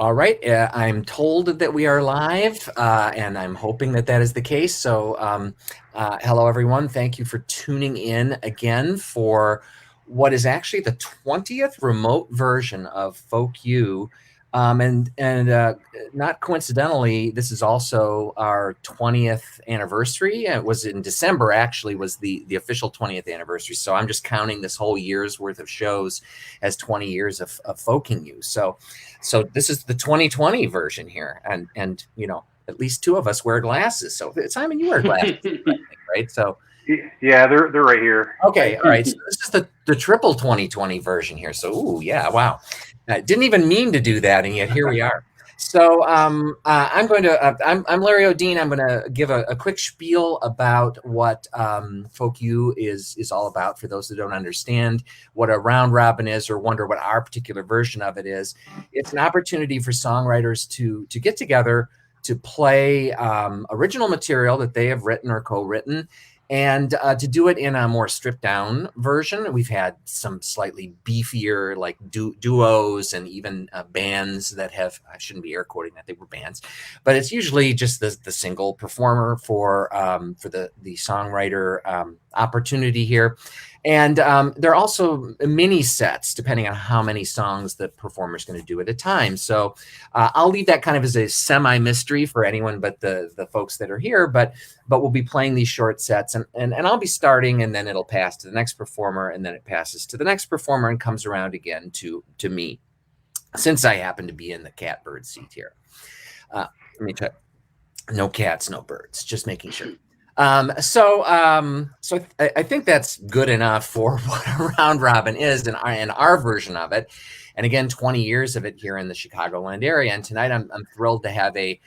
All right, I'm told that we are live, and I'm hoping that that is the case. So, hello, everyone. Thank you for tuning in again for what is actually the 20th remote version of Folk U. And not coincidentally, this is also our 20th anniversary. It was in December, actually, was the official 20th anniversary. So I'm just counting this whole year's worth of shows as 20 years of Folking U. So this is the 2020 version here, and at least two of us wear glasses. So Simon, you wear glasses, I think, right? So Yeah, they're right here. okay, all right. So this is the triple 2020 version here. So ooh, yeah, wow. Didn't even mean to do that, and yet here we are. So I'm Larry O'Dean. I'm going to give a quick spiel about what Folk U is all about for those that don't understand what a round robin is or wonder what our particular version of it is. It's an opportunity for songwriters to get together to play original material that they have written or co-written, and to do it in a more stripped down version. We've had some slightly beefier like duos and even bands that have, I shouldn't be air quoting that, they were bands, but it's usually just the single performer for the songwriter opportunity here. And there are also mini sets depending on how many songs the performer is going to do at a time. So I'll leave that kind of as a semi-mystery for anyone but the folks that are here, but we'll be playing these short sets, and I'll be starting, and then it'll pass to the next performer, and then it passes to the next performer and comes around again to me, since I happen to be in the catbird seat here. Let me check. No cats, no birds, just making sure. So I think that's good enough for what a round robin is in our version of it. And again, 20 years of it here in the Chicagoland area. And tonight I'm thrilled to have a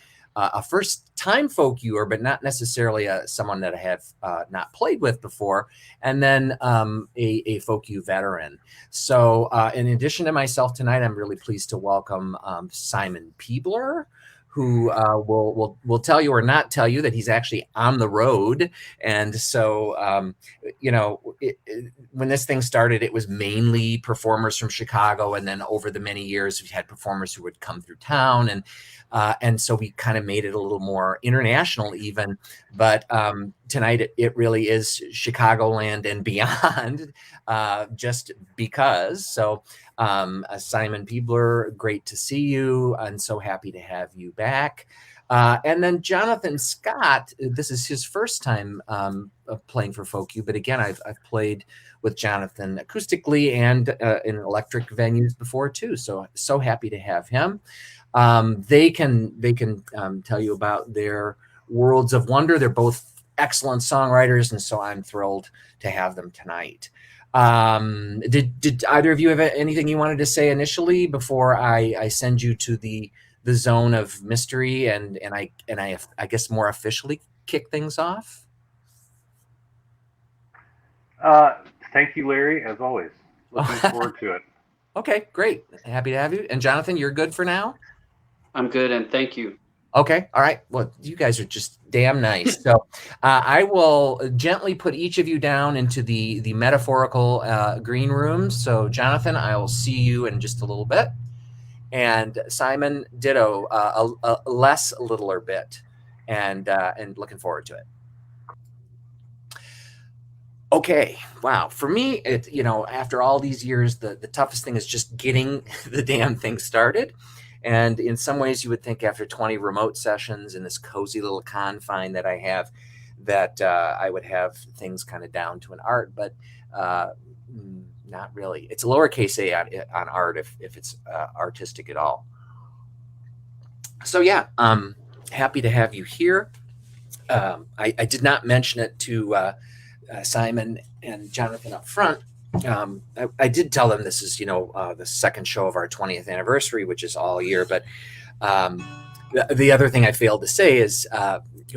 first-time folk viewer, but not necessarily someone that I have not played with before, and then a folk view veteran. So in addition to myself tonight, I'm really pleased to welcome Simon Peebler, who will tell you or not tell you that he's actually on the road. And so, when this thing started, it was mainly performers from Chicago. And then over the many years, we've had performers who would come through town. And so we kind of made it a little more international even. But tonight, it really is Chicagoland and beyond, just because. So Simon Peebler, great to see you, and so happy to have you back. And then Jonathan Scott, this is his first time playing for Folk U, but again, I've played with Jonathan acoustically and in electric venues before too. So happy to have him. They can tell you about their worlds of wonder. They're both excellent songwriters, and so I'm thrilled to have them tonight. Did either of you have anything you wanted to say initially before I send you to the zone of mystery and I guess more officially kick things off? Thank you, Larry, as always. Looking forward to it. Okay, great. Happy to have you. And Jonathan, you're good for now? I'm good, and thank you. Okay. All right. Well, you guys are just damn nice. So I will gently put each of you down into the metaphorical green room. So Jonathan, I will see you in just a little bit. And Simon, ditto, a less littler bit, and looking forward to it. Okay. Wow. For me, after all these years, the toughest thing is just getting the damn thing started. And in some ways, you would think after 20 remote sessions in this cozy little confine that I have, that I would have things kind of down to an art, but not really. It's a lowercase a on art if it's artistic at all. So yeah, happy to have you here. I did not mention it to Simon and Jonathan up front. I did tell them this is, the second show of our 20th anniversary, which is all year. But the other thing I failed to say is,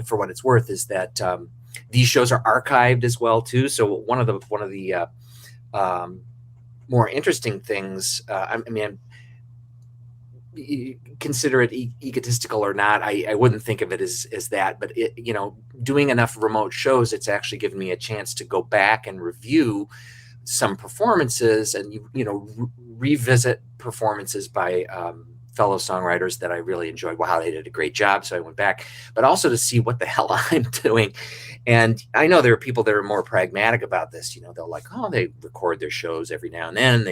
for what it's worth, is that these shows are archived as well too. So one of the more interesting things, consider it egotistical or not, I wouldn't think of it as that, but doing enough remote shows, it's actually given me a chance to go back and review some performances and revisit performances by fellow songwriters that I really enjoyed. Wow, they did a great job. So I went back, but also to see what the hell I'm doing. And I know there are people that are more pragmatic about this. You know, they'll like, oh, they record their shows every now and then.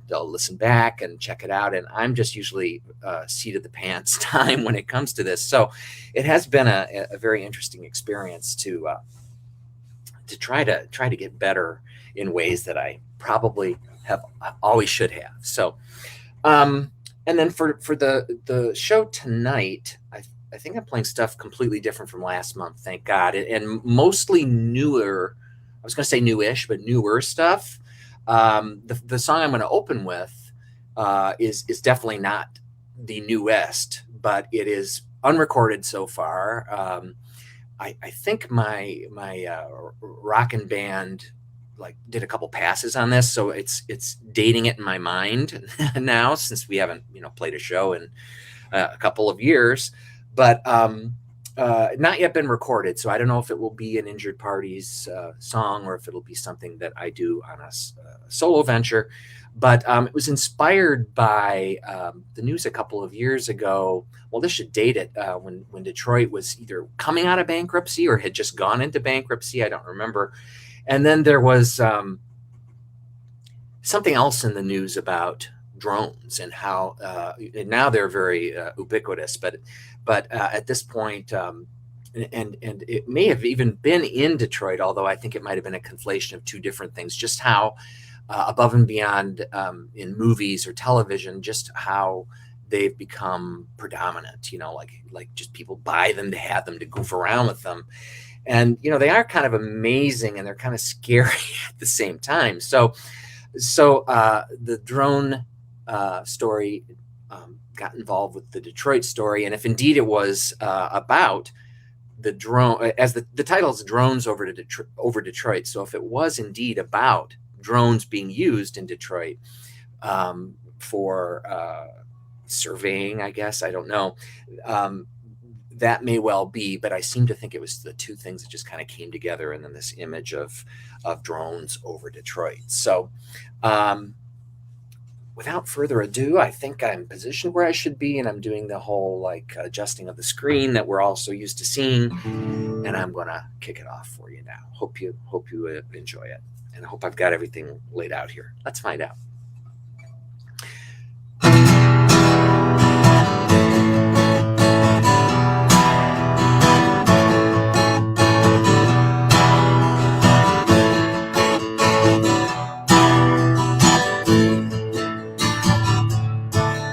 They'll listen back and check it out. And I'm just usually seat of the pants time when it comes to this. So it has been a very interesting experience to try to get better in ways that I probably always should have. So, and then for the show tonight, I think I'm playing stuff completely different from last month, thank God, and mostly newer. I was going to say newish, but newer stuff. The song I'm going to open with is definitely not the newest, but it is unrecorded so far. I think my rockin' band like did a couple passes on this, so it's dating it in my mind now since we haven't played a show in a couple of years, but not yet been recorded. So I don't know if it will be an Injured Parties song or if it'll be something that I do on a solo venture. But it was inspired by the news a couple of years ago. Well, this should date it when Detroit was either coming out of bankruptcy or had just gone into bankruptcy. I don't remember. And then there was something else in the news about drones and how and now they're very ubiquitous. But at this point, and it may have even been in Detroit, although I think it might have been a conflation of two different things. Just how above and beyond in movies or television, just how they've become predominant, like just people buy them to have them, to goof around with them. And, they are kind of amazing and they're kind of scary at the same time. So the drone story got involved with the Detroit story. And if indeed it was about the drone, as the title is Drones over Detroit. So if it was indeed about drones being used in Detroit for surveying, I guess, I don't know. That may well be, but I seem to think it was the two things that just kind of came together, and then this image of drones over Detroit. So without further ado, I think I'm positioned where I should be, and I'm doing the whole like adjusting of the screen that we're all so used to seeing, and I'm gonna kick it off for you now. Hope you enjoy it, and I hope I've got everything laid out here. Let's find out.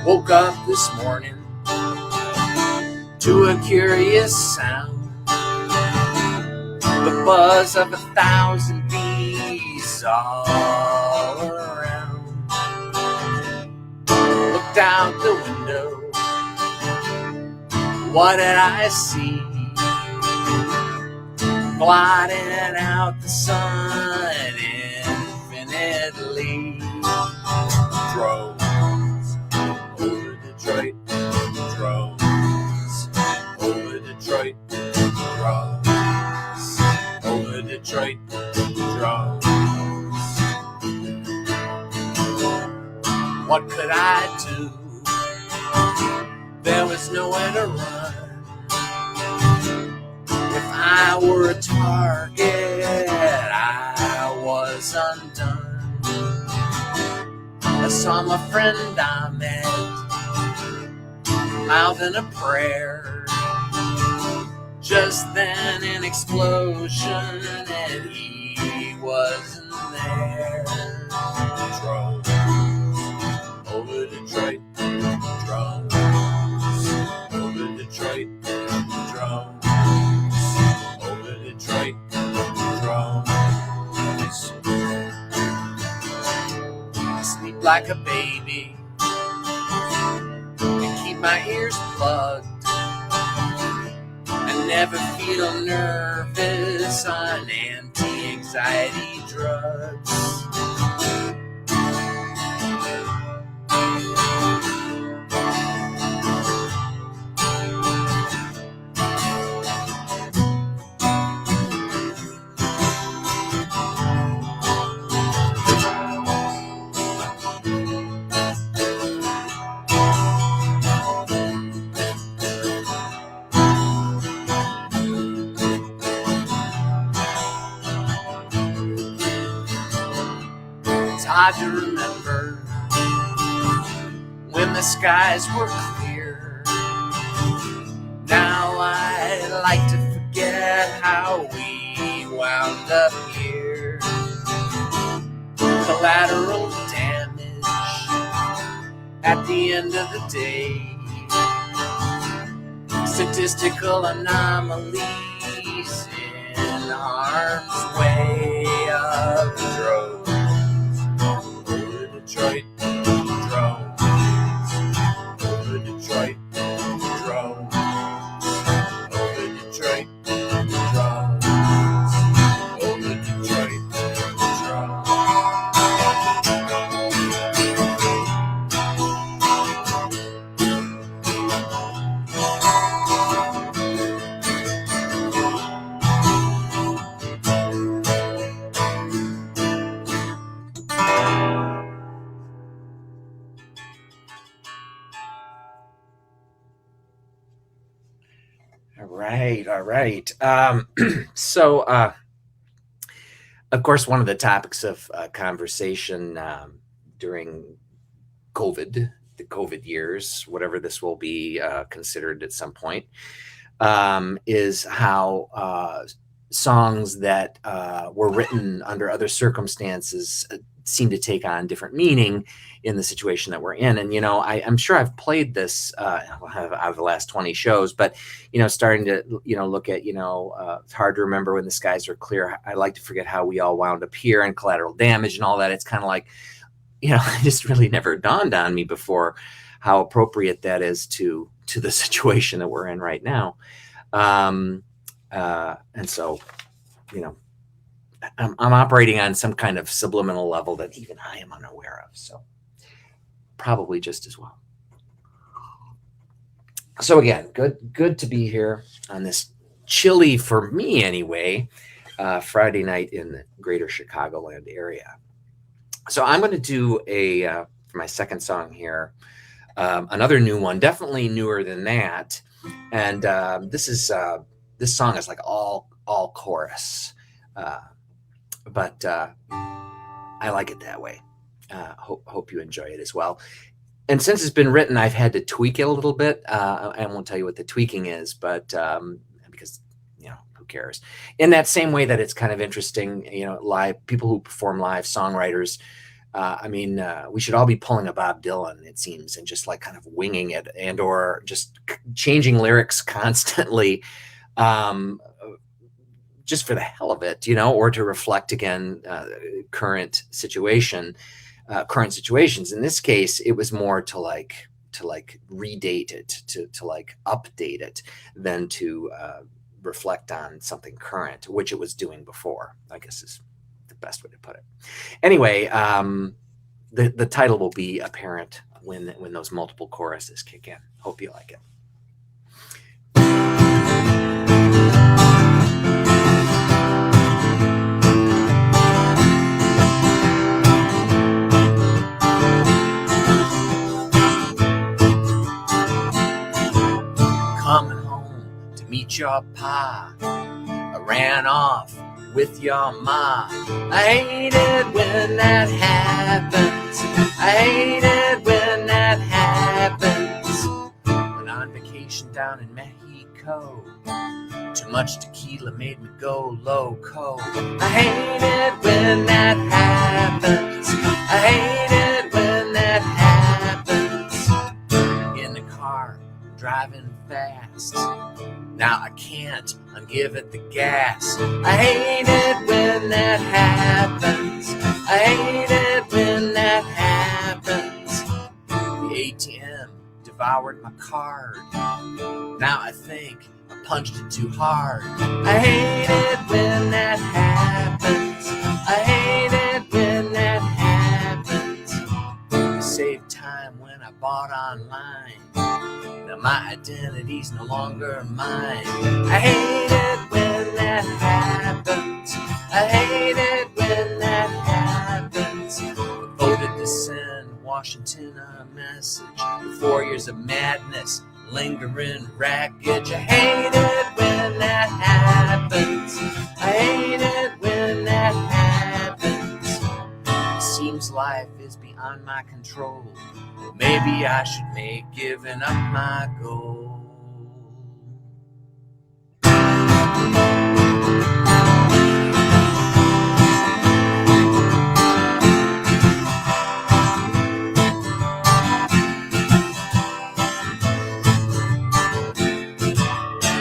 Woke up this morning to a curious sound, the buzz of 1,000 bees all around. Looked out the window, what did I see? Blotting out the sun infinitely. Drones over Detroit, drones over Detroit, drones over Detroit, drones. What could I do? There was nowhere to run. If I were a target, I was undone. I saw my friend I met mouthing a prayer. Just then an explosion and he wasn't there. Drones over Detroit, drones over Detroit, drones over Detroit, drones. I sleep like a baby and keep my ears plugged. I never feel nervous on anti-anxiety drugs. hard to remember when the skies were clear. Now I like to forget how we wound up here. Collateral damage at the end of the day. Statistical anomalies in harm's way of the drones. Over Detroit drones. Over Detroit drones. Over Detroit drones. Over Detroit drones. All right. So, of course, one of the topics of conversation during COVID, the COVID years, whatever this will be considered at some point, is how songs that were written under other circumstances seem to take on different meaning in the situation that we're in. And, I'm sure I've played this out of the last 20 shows, but, starting to, look at, it's hard to remember when the skies are clear. I like to forget how we all wound up here and collateral damage and all that. It's kind of like, it just really never dawned on me before how appropriate that is to the situation that we're in right now. And so, I'm operating on some kind of subliminal level that even I am unaware of. So probably just as well. So again, good to be here on this chilly, for me anyway, Friday night in the greater Chicagoland area. So I'm going to do for my second song here, another new one, definitely newer than that. And this song is like all chorus. But I like it that way. Hope you enjoy it as well. And since it's been written, I've had to tweak it a little bit. I won't tell you what the tweaking is, but because who cares? In that same way that it's kind of interesting, live people who perform live, songwriters. We should all be pulling a Bob Dylan, it seems, and just like kind of winging it and or just changing lyrics constantly. Just for the hell of it, or to reflect again current situations. In this case, it was more to redate it, to like update it, than to reflect on something current, which it was doing before, I guess is the best way to put it. Anyway, the title will be apparent when those multiple choruses kick in. Hope you like it. Coming home to meet your pa, I ran off with your ma. I hate it when that happens. I hate it when that happens. Went on vacation down in Mexico. Too much tequila made me go loco. I hate it when that happens. I hate it when that happens. In the car, driving fast. Now I can't give it the gas. I hate it when that happens. I hate it when that happens. The ATM devoured my card. Now I think I punched it too hard. I hate it when that happens. I hate it when that happens. Save time when I bought online. Now my identity's no longer mine. I hate it when that happens. I hate it when that happens. Voted to send Washington a message. 4 years of madness, lingering wreckage. I hate it when that happens. I hate it when that happens. Seems knows life is beyond my control. Maybe I should make giving up my goal.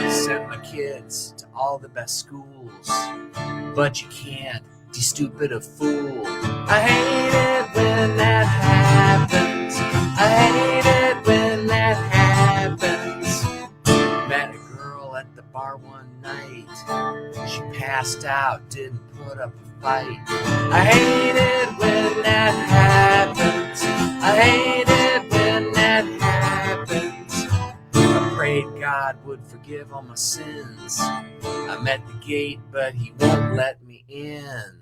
Sent my kids to all the best schools, but you can't be stupid a fool. I hate it when that happens. I hate it when that happens. Met a girl at the bar one night. She passed out, didn't put up a fight. I hate it when that happens. I hate it when that happens. I prayed God would forgive all my sins. I'm at the gate, but he won't let me in.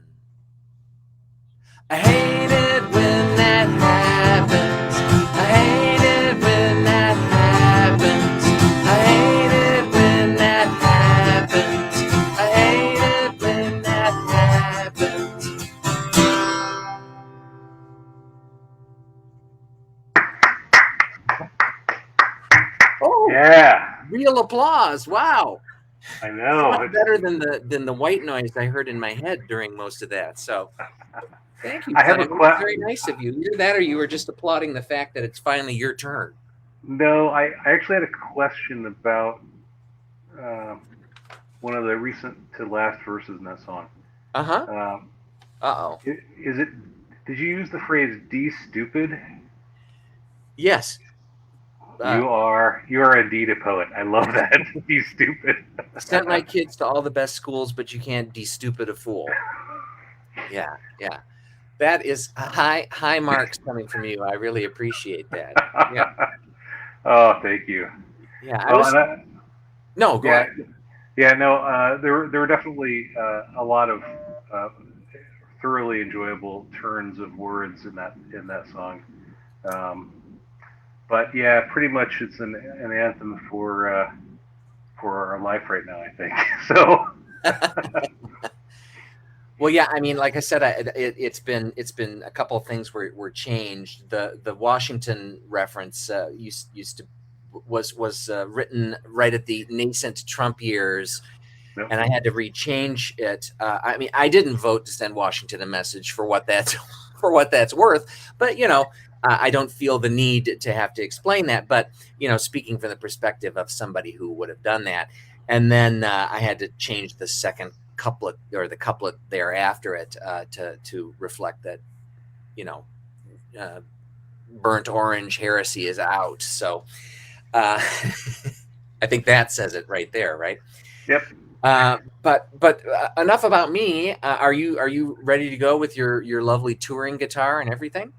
I hate it when that happens. I hate it when that happens. I hate it when that happens. I hate it when that happens. Oh, Yeah, real applause! Wow. I know. Much better than the white noise I heard in my head during most of that. So, thank you, I have a Simon. It's very nice of you. Either that, or you were just applauding the fact that it's finally your turn. No, I actually had a question about one of the recent to last verses in that song. Uh-huh. Um, Uh-oh. is it? Did you use the phrase "d stupid"? Yes. You are indeed a poet. I love that. D stupid. Sent my kids to all the best schools, but you can't de-stupid a fool. Yeah, yeah. That is high marks coming from you. I really appreciate that. Yeah. Oh, thank you. Yeah. Well, No, go yeah, ahead. yeah. No, there were definitely a lot of thoroughly enjoyable turns of words in that song. Um, but yeah, pretty much it's an anthem for our life right now, I think. So. Well, yeah, I mean, like I said, it's been a couple of things were changed. The Washington reference used to was written right at the nascent Trump years, Yep. and I had to rechange it. I mean, I didn't vote to send Washington a message for what that's for what that's worth, but I don't feel the need to have to explain that. But speaking from the perspective of somebody who would have done that, and then I had to change the second couplet or the couplet there after it to reflect that burnt orange heresy is out. So I think that says it right there, right? Yep. But enough about me. Are you ready to go with your lovely touring guitar and everything?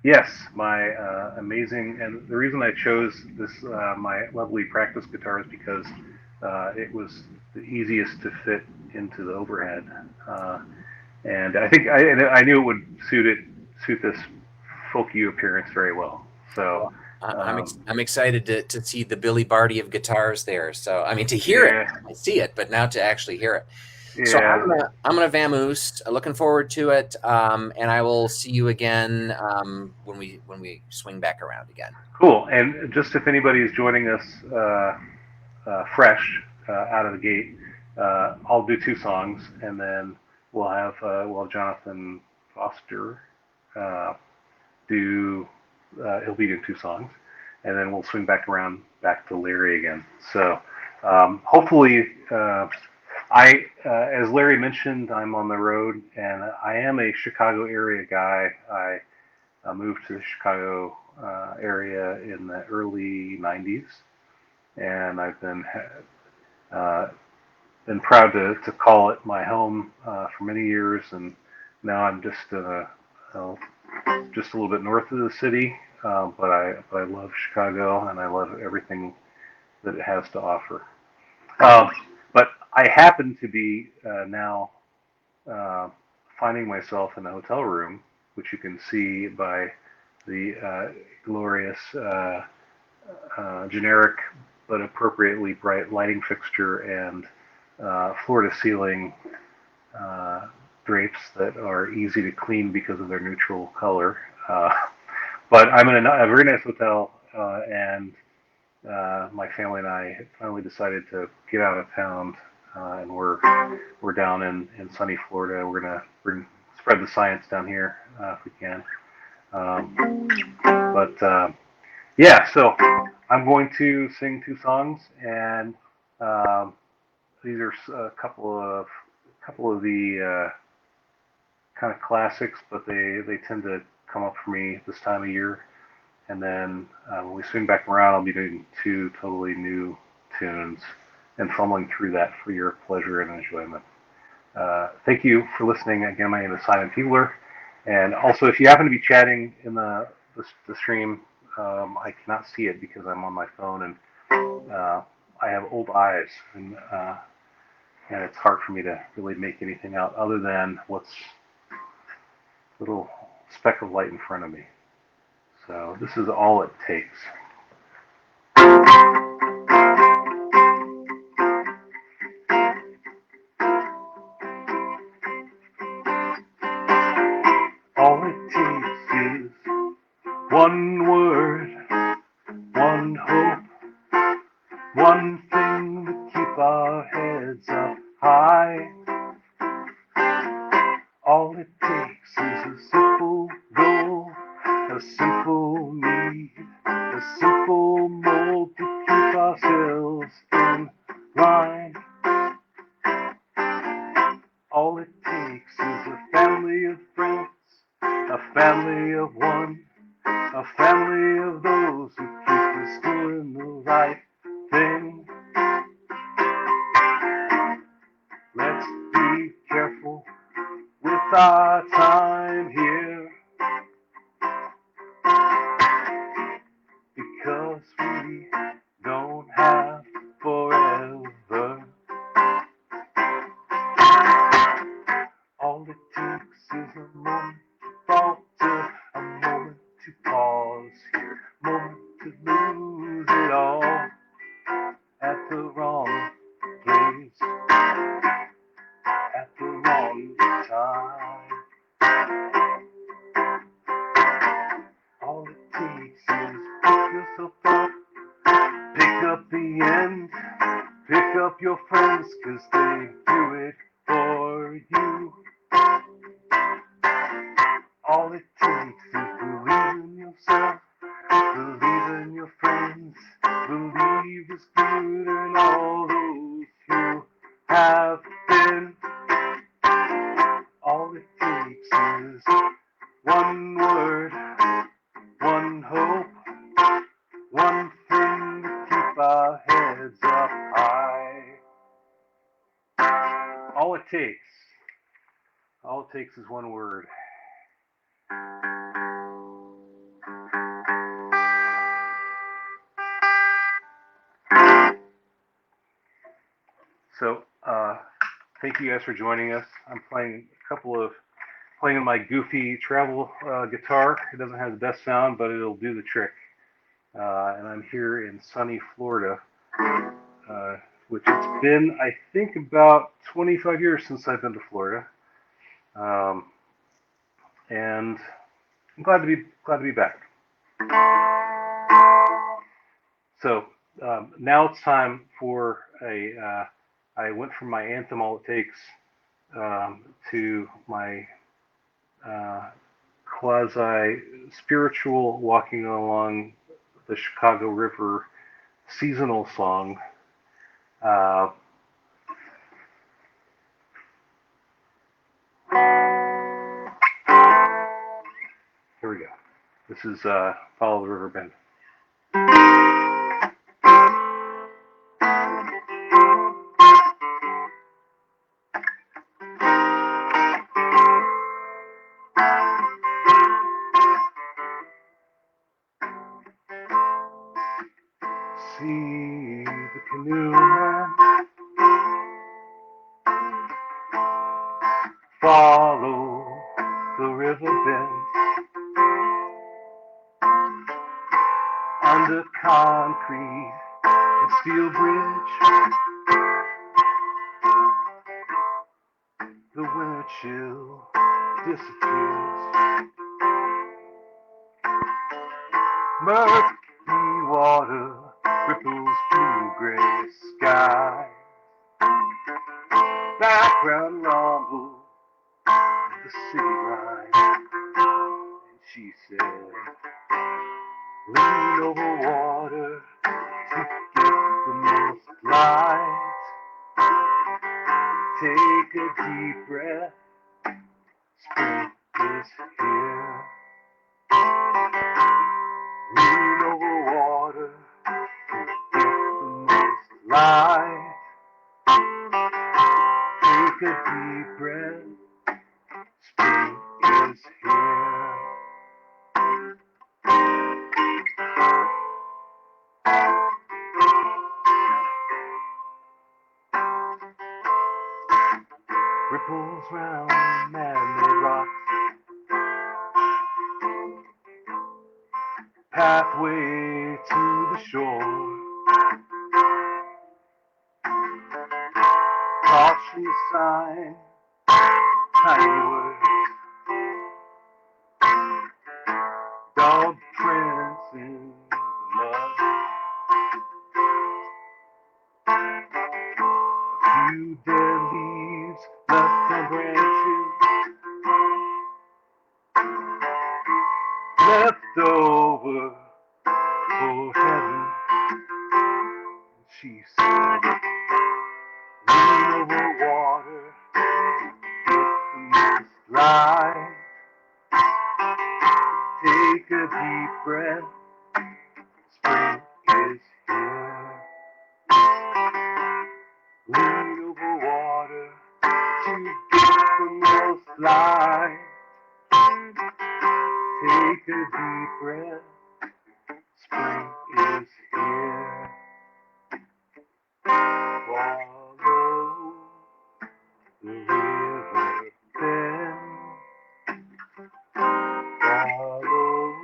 Yes, my amazing, and the reason I chose this my lovely practice guitar is because it was the easiest to fit into the overhead, and I think I knew it would suit this folky appearance very well. So Well, I'm excited to see the Billy Barty of guitars there. So I mean to hear it, yeah, I see it, but now to actually hear it. So yeah, I'm gonna vamoose. Looking forward to it, and I will see you again when we swing back around again. cool. And just if anybody is joining us fresh out of the gate, I'll do two songs, and then we'll have Jonathan Foster uh, do he'll be doing two songs, and then we'll swing back to Larry again. So hopefully, as Larry mentioned, I'm on the road, and I am a Chicago area guy. I moved to the Chicago area in the early '90s, and I've uh, been proud to call it my home for many years, and now I'm just a little bit north of the city, but I love Chicago and I love everything that it has to offer. Um, but I happen to be now uh, finding myself in a hotel room, which you can see by the glorious generic but appropriately bright lighting fixture and floor to ceiling drapes that are easy to clean because of their neutral color. But I'm in a very nice hotel, and my family and I finally decided to get out of town, and we're down in sunny Florida. We're gonna spread the science down here if we can. But yeah, so I'm going to sing two songs, and these are a couple of the kind of classics, but they tend to come up for me this time of year. And then when we swing back around, I'll be doing two totally new tunes and fumbling through that for your pleasure and enjoyment. Thank you for listening. Again, my name is Simon Peebler. And also, if you happen to be chatting in the stream, I cannot see it because I'm on my phone, and I have old eyes, and it's hard for me to really make anything out other than what's a little speck of light in front of me. So this is all it takes. All it takes is one word, one hope, one thing to keep our heads up high. All it takes is a simple goal, a simple need, a simple mold to keep ourselves in line. All it takes is a family of friends, a family of one, a family of those who keep us doing the right thing. Let's be careful with our time here, because we don't have forever. All it takes is a moment to falter, a moment to pause here, a moment to lose it all at the wrong place, at the wrong time. All it takes is pick yourself up, pick up the end, pick up your friends, 'cause they do it for you. All it takes is believe in yourself, believe in your friends, believe is good in all those who have been. All it takes is one word, one hope, one thing to keep our heads up high. All it takes is one word. So, thank you guys for joining us. I'm playing my goofy travel guitar. It doesn't have the best sound, but it'll do the trick. And I'm here in sunny Florida, which it's been, I think, about 25 years since I've been to Florida. And I'm glad to be back. So now it's time for I went from my anthem, All It Takes, to my quasi-spiritual walking along the Chicago River seasonal song. Here we go. This is Follow the Riverbend. See the canoe man, follow the riverbend, under concrete and steel bridge. the winter chill disappears. Murky water ripples blue gray sky. Background rumble of the city line. And she said, lean over water to get the most light. Take a deep breath, spring is here. Lean over water to get the most light. Take a deep breath, spring is here. Ripples round man-made rocks. Pathway to the shore. Caution sign, tiny words. Dog prints in the mud. A few dead leaves left on branches. Left over for heaven. She said, lean over water to get the most light. Take a deep breath, spring is here. Lean over water to get the most light. Take a deep breath, spring is here. Follow the river bend. Follow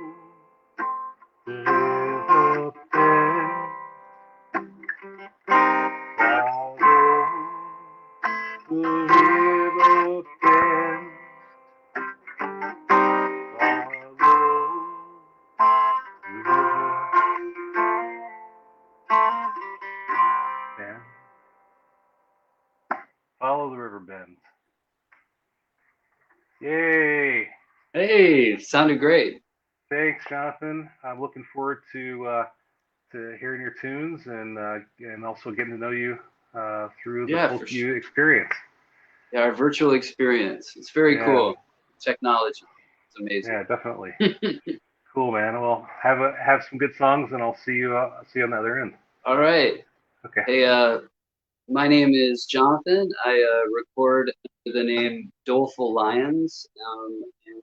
the river bend. Follow the river bend. Follow the river bend. Yay! Hey, sounded great. Thanks, Jonathan. I'm looking forward to hearing your tunes and also getting to know you through the Yeah, Folk for View sure. experience. Yeah, our virtual experience. It's very Yeah. cool. Technology. It's amazing. Yeah, definitely. Cool, man. Well, have some good songs, and I'll see you on the other end. All right. Okay. Hey, my name is Jonathan. I record under the name Doleful Lions. And the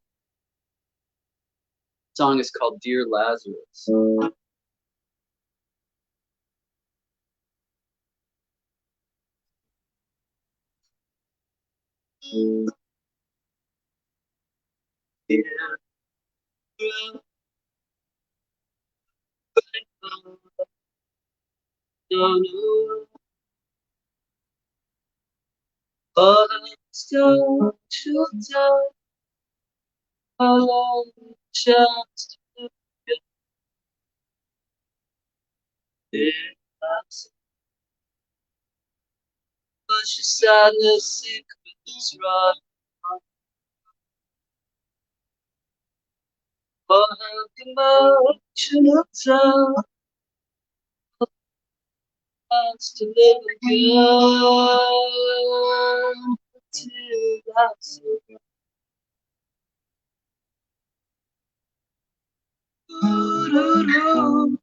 song is called Dear Lazarus. But I'm still too down. How long chance to get it? But your sadness secrets right. But how emotional time wants to live again till I see. Slumber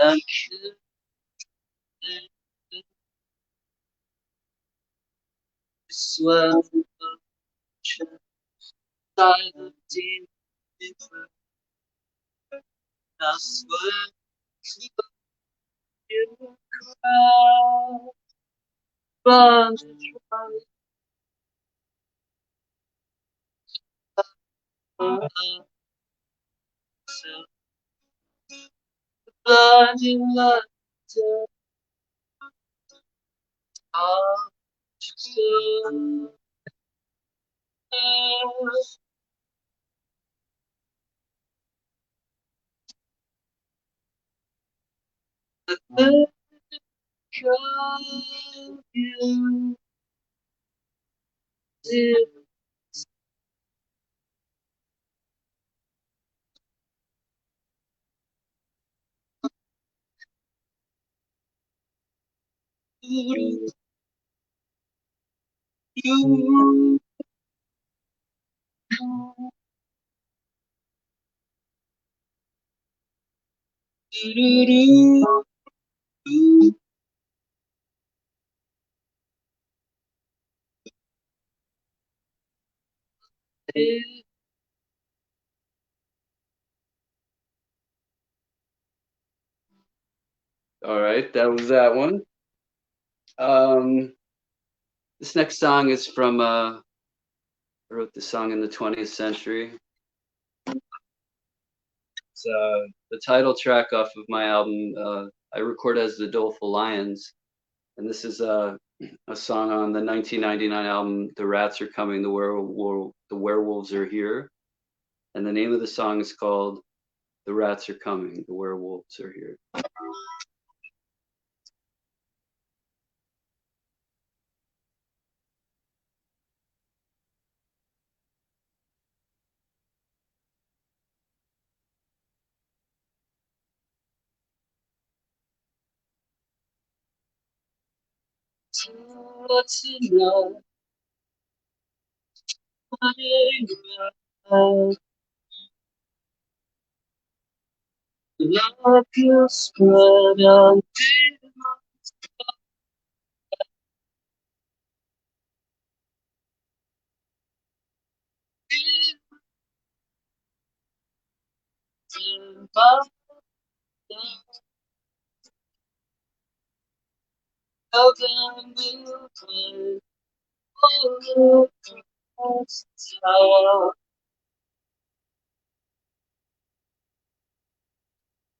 and kiss. Swear silent deep I swear to you, cry, but try myself, blinding lights of sun. The think of you, dear. You, you, All right, that was that one. This next song is from I wrote this song in the 20th century. It's the title track off of my album. I record as the Doleful Lions, and this is a song on the 1999 album "The Rats Are Coming, the Werewolves Are Here," and the name of the song is called "The Rats Are Coming, the Werewolves Are Here." Tonight, love you spread out in my love and will play all across town.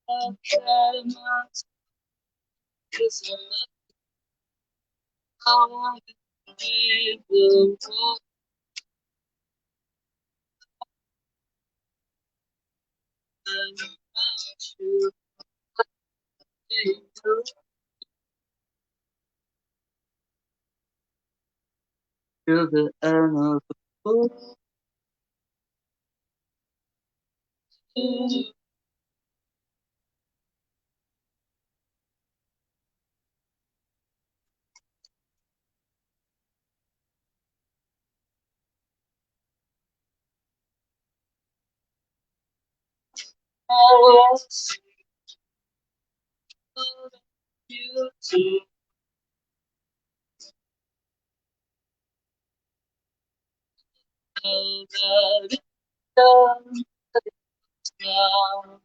I cannot, 'cause I want to be the one that you to the end of the book. I want to see you too. Know that it's done now.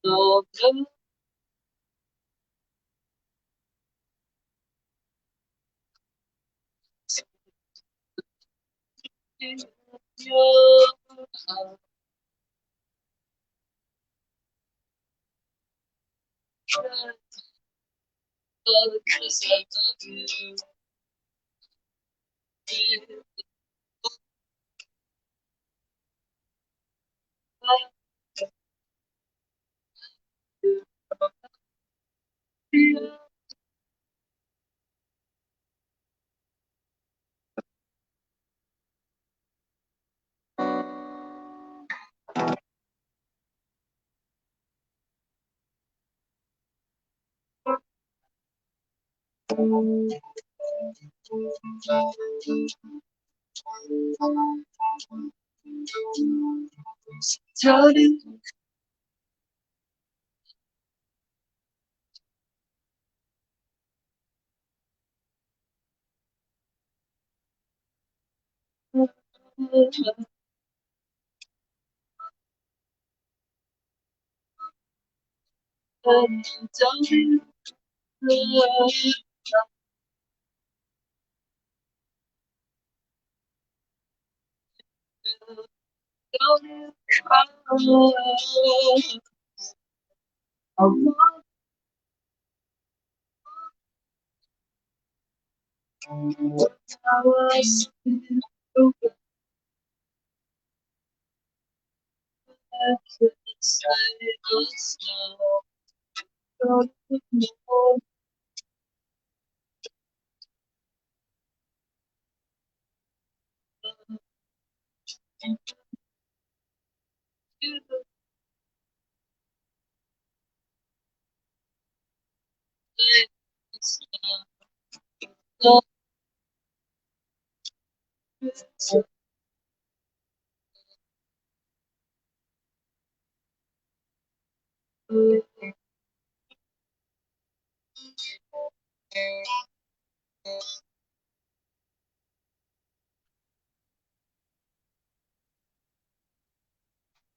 Know that you're because I love you. Johnny,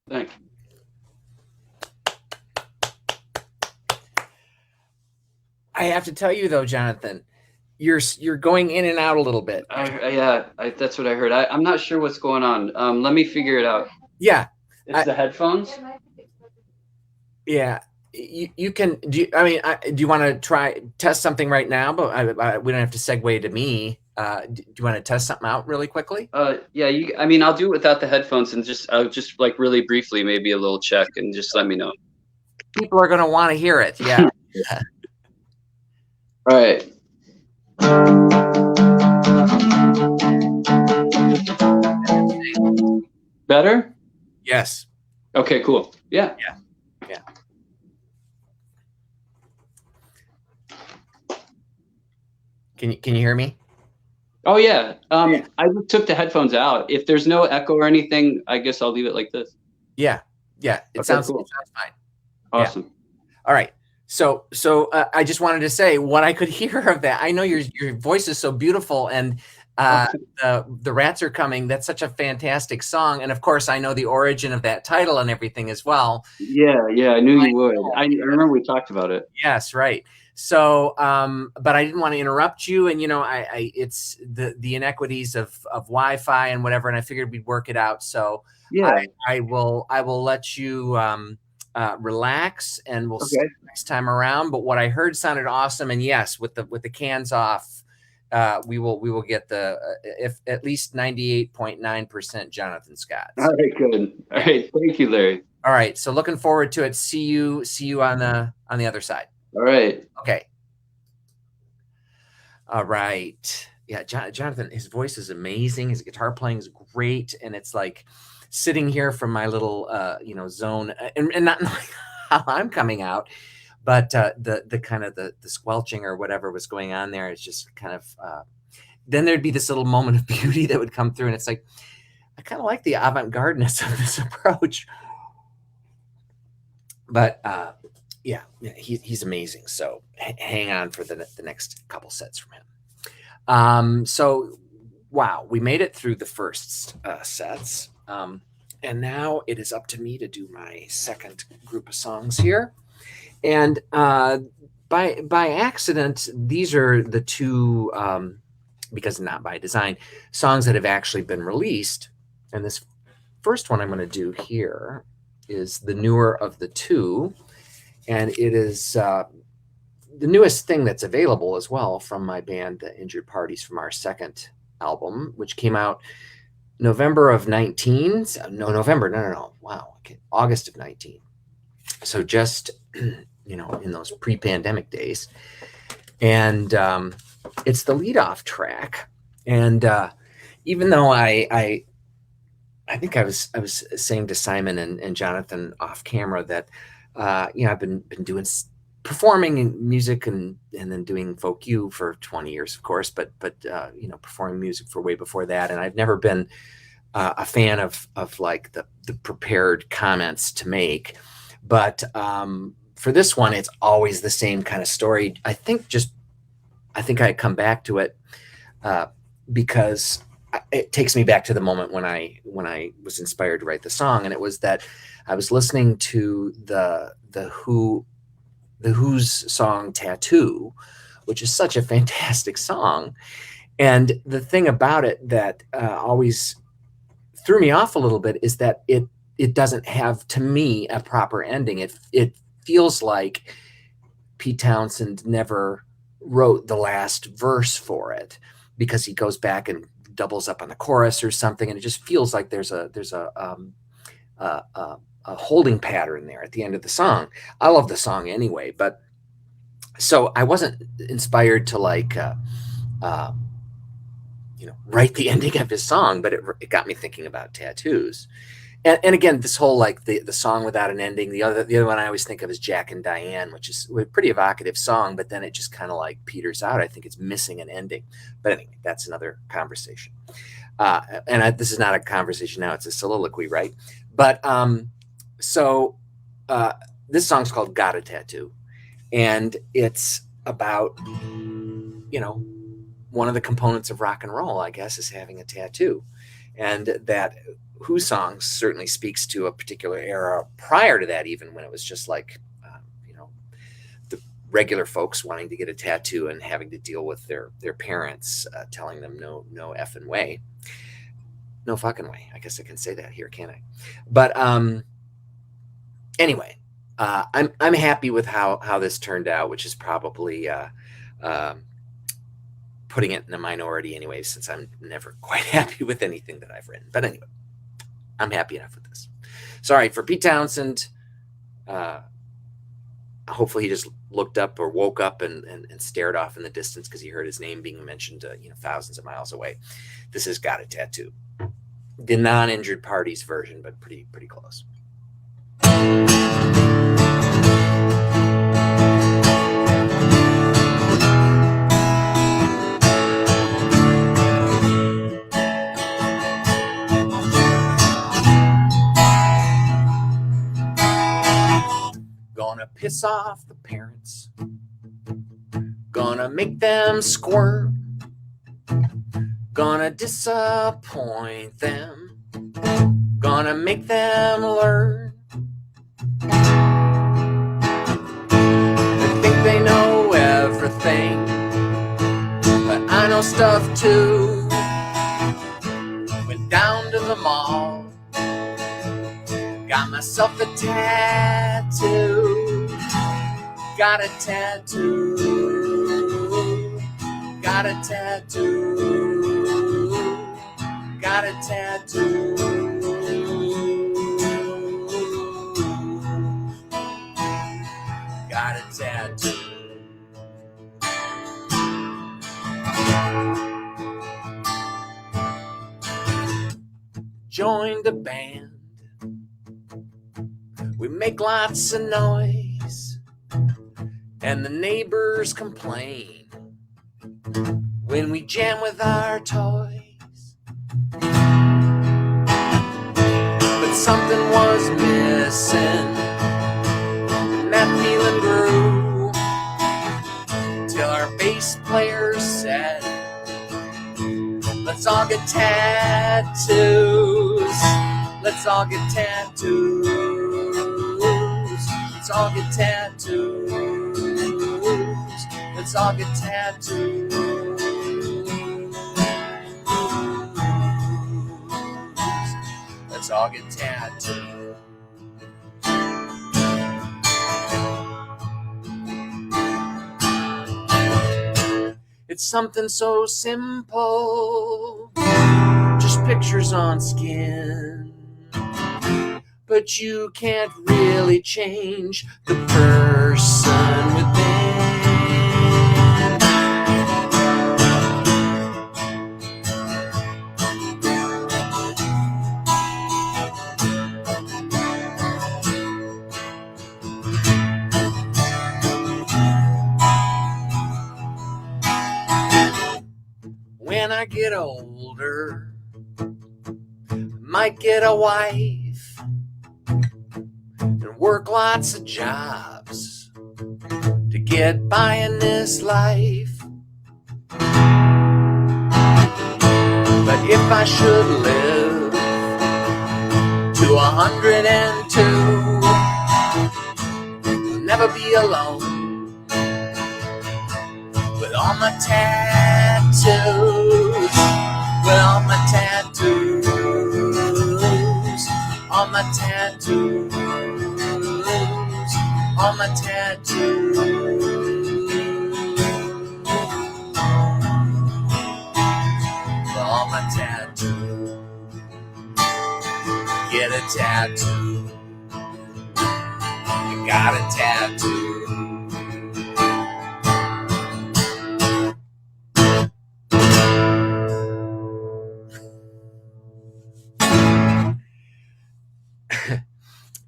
Thank you. I have to tell you though, Jonathan, you're going in and out a little bit. Yeah, that's what I heard. I'm not sure what's going on. Let me figure it out. Yeah, It's the headphones. yeah. You can. Do you want to try test something right now? But we don't have to segue to me. Do you want to test something out really quickly? Yeah. I mean, I'll do it without the headphones and I'll just like really briefly, maybe a little check, and just let me know. People are going to want to hear it. Yeah. All right. Better? Yes. Okay, cool. Yeah. Yeah. Can you hear me? Oh yeah. I just took the headphones out. If there's no echo or anything, I guess I'll leave it like this. Yeah. Yeah. It sounds fine. Awesome. Yeah. All right. So I just wanted to say what I could hear of that. I know your voice is so beautiful, and the Rats Are Coming. That's such a fantastic song, and of course I know the origin of that title and everything as well. Yeah, I knew you would. I remember we talked about it. Yes, right. So, but I didn't want to interrupt you, and it's the inequities of Wi-Fi and whatever, and I figured we'd work it out. So yeah, I will let you relax, and we'll see you next time around. But what I heard sounded awesome, and yes, with the cans off, we will get the if at least 98.9% Jonathan Scott. All right, good. All right, thank you, Larry. All right, so looking forward to it. See you on the other side. All right. Okay. All right. Yeah, Jonathan, his voice is amazing. His guitar playing is great, and it's like sitting here from my little zone, and not knowing how I'm coming out, but the kind of the squelching or whatever was going on there. It's just kind of then there'd be this little moment of beauty that would come through, and it's like I kind of like the avant-gardeness of this approach. But yeah, he's amazing. So hang on for the next couple sets from him. So wow, we made it through the first sets, and now it is up to me to do my second group of songs here. And by accident, these are the two, because not by design, songs that have actually been released. And this first one I'm going to do here is the newer of the two, and it is the newest thing that's available as well from my band, The Injured Parties, from our second album, which came out November of 19. No. Wow. Okay. August of 19. So just, in those pre-pandemic days. And it's the lead-off track. And even though I think I was saying to Simon and Jonathan off camera that I've been doing performing in music and then doing folk U for 20 years, of course, but performing music for way before that, and I've never been a fan of like the prepared comments to make, but for this one, it's always the same kind of story. I think I come back to it because it takes me back to the moment when I was inspired to write the song, and it was that I was listening to the Who's song "Tattoo," which is such a fantastic song. And the thing about it that always threw me off a little bit is that it doesn't have, to me, a proper ending. It feels like Pete Townsend never wrote the last verse for it, because he goes back and doubles up on the chorus or something, and it just feels like there's a holding pattern there at the end of the song. I love the song anyway, but so I wasn't inspired to write the ending of his song, but it got me thinking about tattoos. And again, this whole the song without an ending. The other one I always think of is Jack and Diane, which is a pretty evocative song, but then it just kind of like peters out. I think it's missing an ending. But anyway, that's another conversation. This is not a conversation now; it's a soliloquy, right? But this song's called "Got a Tattoo," and it's about one of the components of rock and roll, I guess, is having a tattoo, and that Who song certainly speaks to a particular era prior to that, even when it was just like, the regular folks wanting to get a tattoo and having to deal with their parents telling them no effing way, no fucking way. I guess I can say that here, can't I? But anyway, I'm happy with how this turned out, which is probably putting it in a minority anyway, since I'm never quite happy with anything that I've written. But anyway, I'm happy enough with this. Sorry for Pete Townsend. Hopefully he just looked up or woke up and stared off in the distance because he heard his name being mentioned thousands of miles away. This has Got a Tattoo. The non-injured parties version, but pretty close. Gonna piss off the parents, gonna make them squirm, gonna disappoint them, gonna make them learn. They think they know everything, but I know stuff too. Went down to the mall, got myself a tattoo. Got a tattoo. Got a tattoo. Got a tattoo. Got a tattoo. Joined a band. We make lots of noise, and the neighbors complain when we jam with our toys. But something was missing, and that feeling grew, till our bass player said, let's all get tattoos. Let's all get tattoos. Let's all get tattoos. Let's all get tattoos. Let's all get tattoos. It's something so simple, just pictures on skin. But you can't really change the person within. When I get older, I might get a wife and work lots of jobs to get by in this life. But if I should live to 102, never be alone with all my tattoos, with all my tattoos, all my tattoos, all my tattoos, all my tattoos. Get a tattoo. You got a tattoo.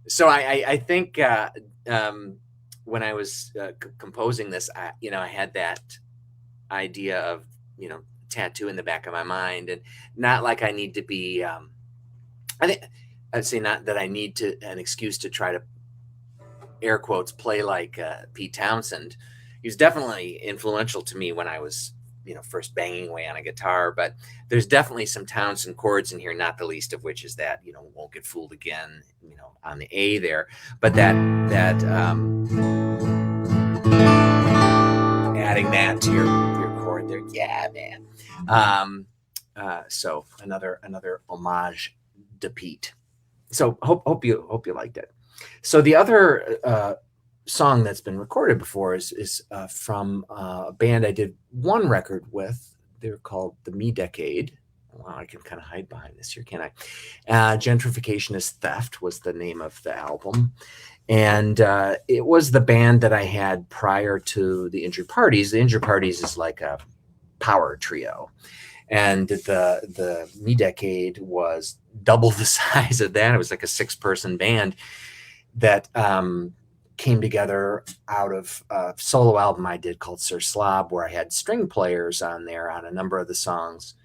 So I think when I was composing this, I had that idea of, tattoo in the back of my mind, and not like I need to be, I think I'd say not that I need an excuse to try to, air quotes, play like Pete Townsend. He was definitely influential to me when I was, first banging away on a guitar, but there's definitely some Townsend chords in here, not the least of which is that, Won't Get Fooled Again, on the A there, but that adding that to your chord there. Yeah, man. So another homage to Pete. So hope you liked it. So the other song that's been recorded before is from a band I did one record with. They're called The Me Decade. Wow, I can kind of hide behind this here, can't I? Gentrification is Theft was the name of the album. And it was the band that I had prior to the Injured Parties. The Injured Parties is like a power trio. And the Me Decade was double the size of that. It was like a 6-person band that came together out of a solo album I did called Sir Slob, where I had string players on there on a number of the songs,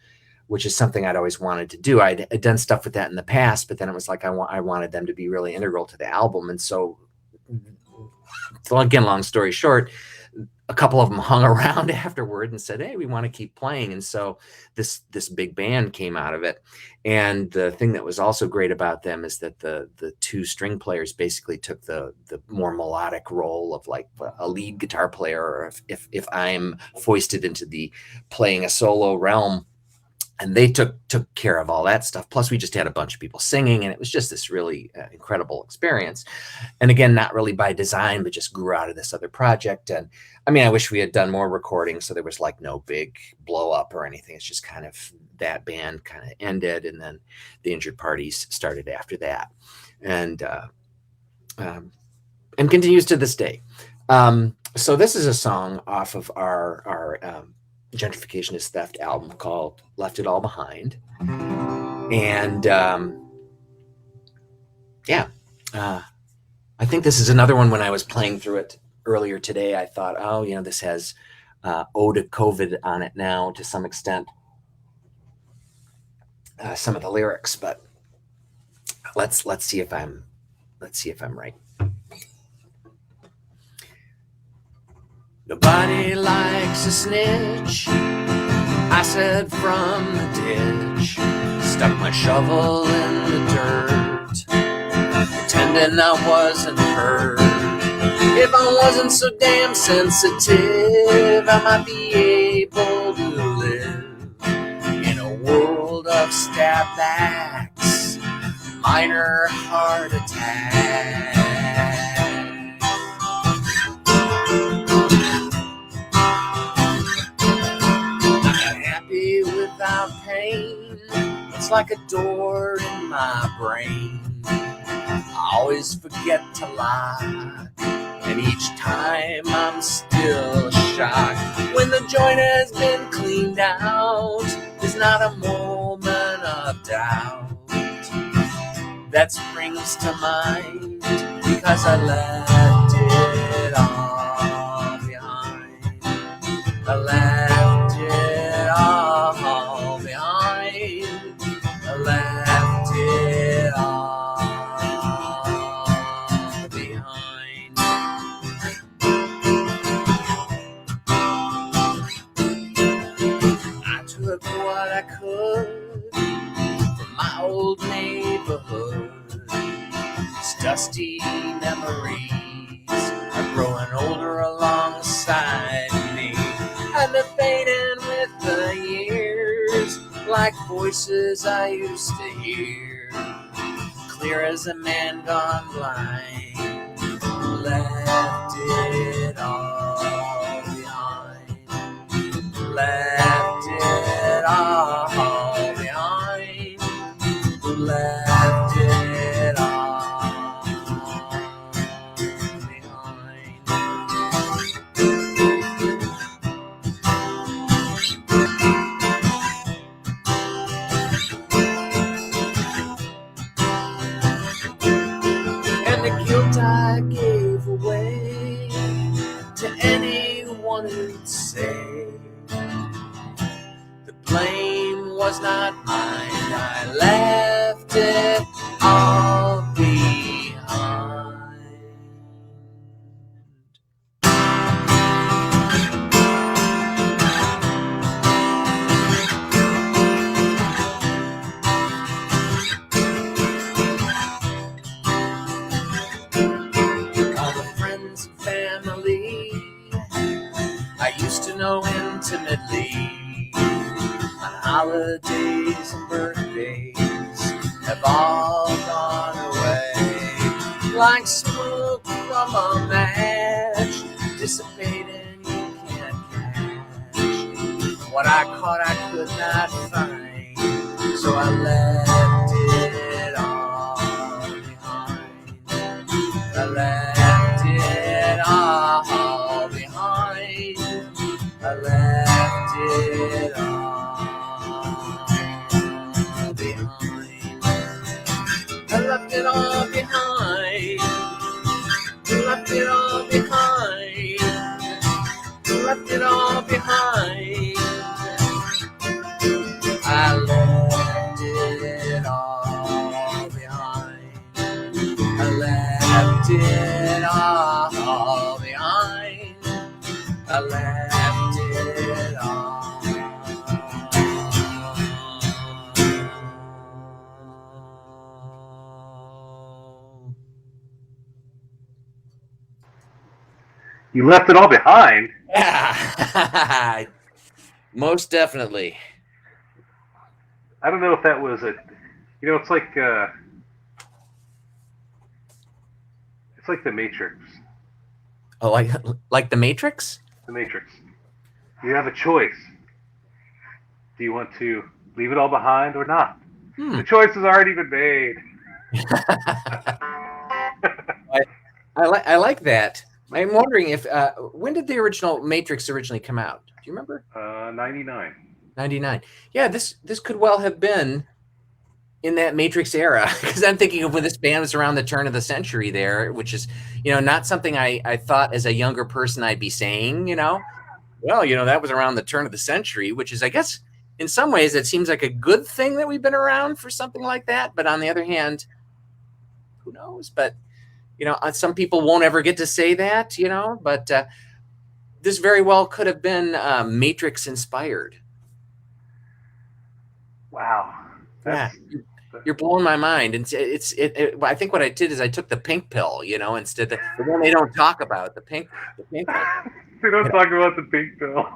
which is something I'd always wanted to do. I'd done stuff with that in the past, but then it was like I wanted them to be really integral to the album. And so again, long story short, a couple of them hung around afterward and said, hey, we want to keep playing. And so this big band came out of it. And the thing that was also great about them is that the 2 string players basically took the more melodic role of like a lead guitar player, or if I'm foisted into the playing a solo realm. And they took care of all that stuff. Plus, we just had a bunch of people singing, and it was just this really incredible experience. And again, not really by design, but just grew out of this other project. And I mean, I wish we had done more recording, so there was like no big blow up or anything. It's just kind of that band kind of ended, and then the Injured Parties started after that, and continues to this day. So this is a song off of our Gentrification is Theft album called Left It All Behind. And I think this is another one. When I was playing through it earlier today, I thought, oh, this has Ode to COVID on it now to some extent, some of the lyrics, but let's see if I'm right. Nobody likes a snitch, I said from the ditch. Stuck my shovel in the dirt, pretending I wasn't hurt. If I wasn't so damn sensitive, I might be able to live in a world of stab-backs, minor heart attacks. Without pain, it's like a door in my brain. I always forget to lock, and each time I'm still shocked. When the joint has been cleaned out, there's not a moment of doubt that springs to mind, because I left it all behind. I left it all behind. I left it all behind. I took what I could misty memories are growing older alongside me, and they're fading with the years, like voices I used to hear, clear as a man gone blind, who left it all behind, left it all behind, left it all behind. And the guilt I gave away to anyone who'd say the blame was not mine, I left it all behind. All the friends and family I used to know intimately, on holidays and birthdays, have all gone away, like smoke from a match, dissipating you can't catch. What I caught I could not find, so I left it all behind. I left it all behind. I left it all behind. I left it all behind. I left it all behind. I left it all behind. I left it all behind. I left it all behind. I left it all. You left it all behind. Yeah, most definitely. I don't know if that was it's like the Matrix. Oh, like the Matrix? The Matrix. You have a choice. Do you want to leave it all behind or not? The choice has already been made. I like that. I'm wondering if when did the original Matrix originally come out? Do you remember? 99. 99. Yeah, this could well have been in that Matrix era, because I'm thinking of when this band was around the turn of the century there, which is, not something I thought as a younger person I'd be saying, well, that was around the turn of the century, which is, I guess, in some ways, it seems like a good thing that we've been around for something like that. But on the other hand, who knows? But, some people won't ever get to say that, but this very well could have been Matrix inspired. Wow. Yeah. You're blowing my mind. And I think what I did is I took the pink pill, instead the one they don't talk about, the pink one. They don't talk about the pink pill.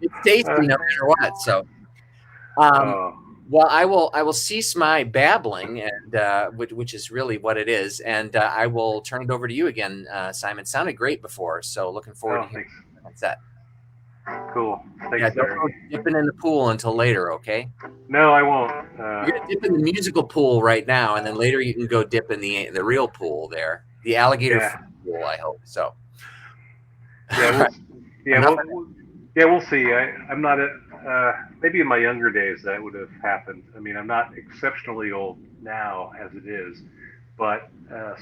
It's tasty no matter what. So, well, I will cease my babbling, and which is really what it is, and I will turn it over to you again, Simon. Sounded great before, so looking forward to hearing that. Cool. Thanks, yeah, don't go dipping in the pool until later, okay? No, I won't. You're gonna dip in the musical pool right now, and then later you can go dip in the real pool there, the alligator pool. I hope so. Yeah, we'll see. I'm not maybe in my younger days that would have happened. I mean, I'm not exceptionally old now as it is, but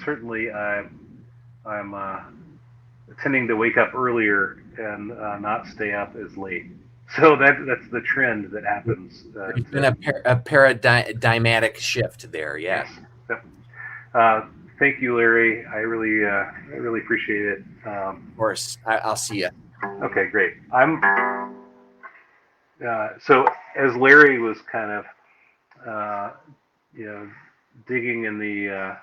certainly I'm tending to wake up earlier and not stay up as late. So that's the trend that happens. There's been a paradigmatic shift there. Yeah. Yes. Thank you, Larry. I really appreciate it. Of course. I'll see you. Okay, great. So as Larry was kind of, digging in the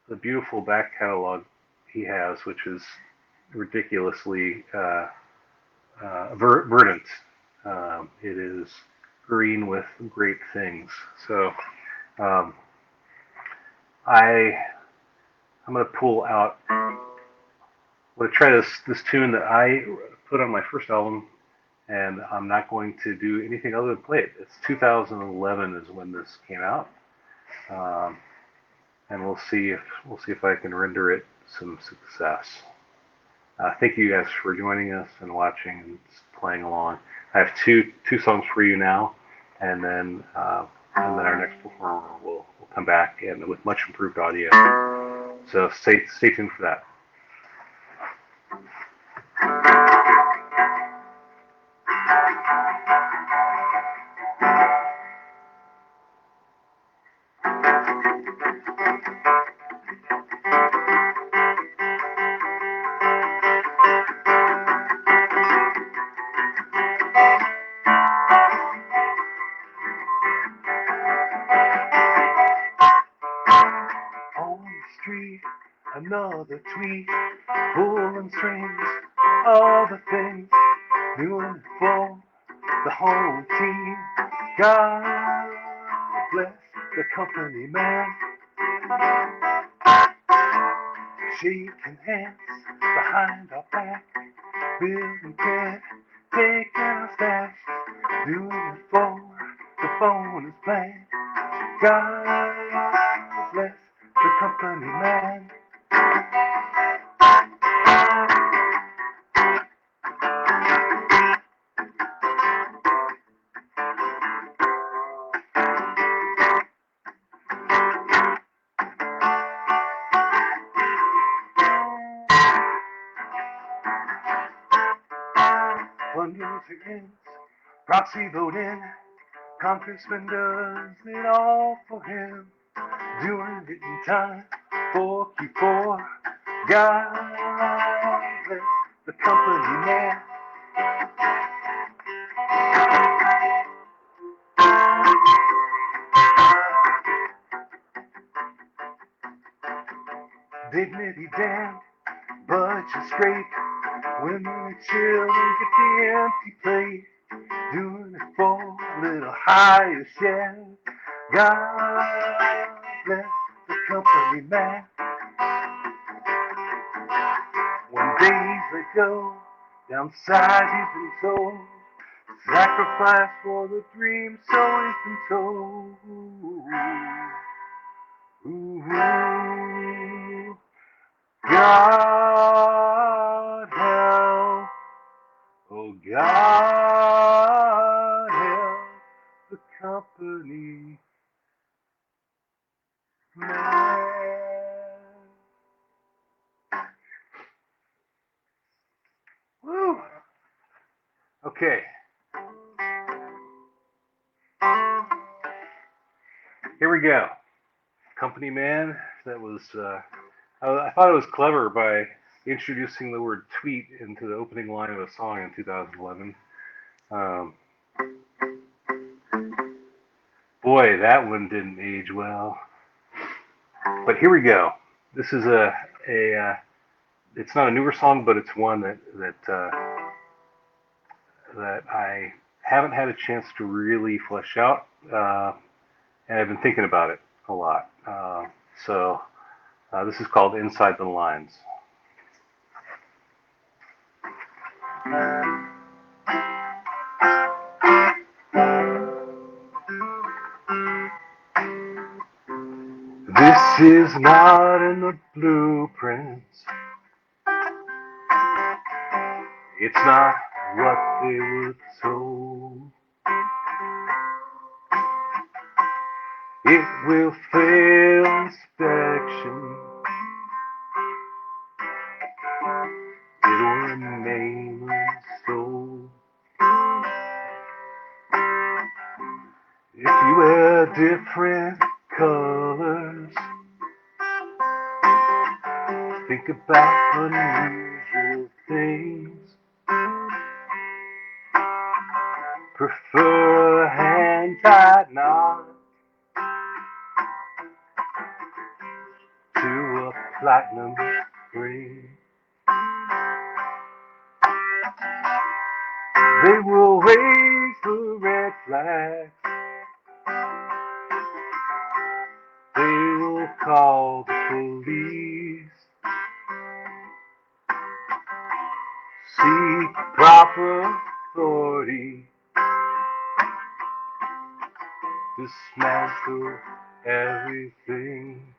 the beautiful back catalog he has, which is ridiculously verdant. It is green with great things. So um, I'm going to pull out. I'm going to try this tune that I put on my first album, and I'm not going to do anything other than play it. It's 2011 is when this came out, and we'll see if I can render it some success. Thank you guys for joining us and watching and playing along. I have two songs for you now, and then our next performer will come back and with much improved audio. So stay tuned for that. On the street, another tweet, pulling strings, all the things, doing it for the whole team. God bless the company man, shaking hands behind our back, building tent, taking our stash, doing it for the bonus plan. God bless the company man. Fundraiser ends, proxy vote in, Congressman does it all for him, doing it in time for Q4. God bless the company man. Dignity damned, budget straight, women and children get the empty plate, doing it for a little higher share. God bless the company man. When days they go, downside he's been told, sacrifice for the dream so he's been told. Ooh, God help, oh God help the company man. Woo! Okay. Here we go. Company man. That was, I thought it was clever by introducing the word tweet into the opening line of a song in 2011. Boy, that one didn't age well. But here we go. This is it's not a newer song, but it's one that I haven't had a chance to really flesh out, and I've been thinking about it a lot. So this is called Inside the Lines. This is not in the blueprints. It's not what they were told. It will fail inspection. It'll remain unsold. If you wear different colors, think about unusual things. Prefer a hand-tied knot to a platinum ring. They will raise the red flag. They will call the police. Seek proper authority. Dismantle everything.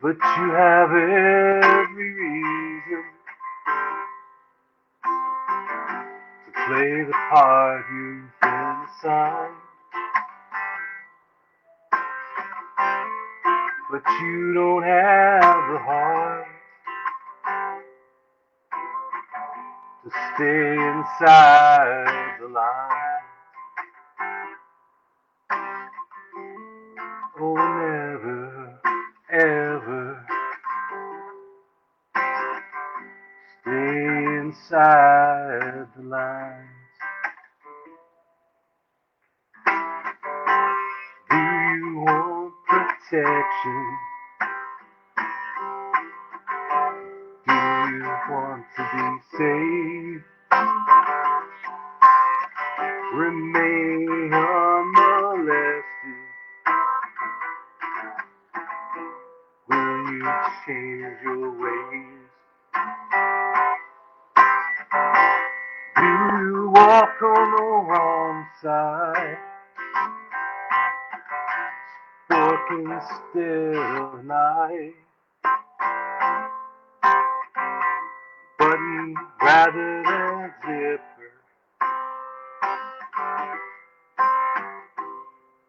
But you have every reason to play the part you've been assigned. But you don't have the heart to stay inside the line. Oh, never, ever stay inside the lines. Do you want protection? Do you want to be safe? Remain unmolested. Will you change your ways? Do you walk on the wrong side? Working instead of night. Button rather than zipper.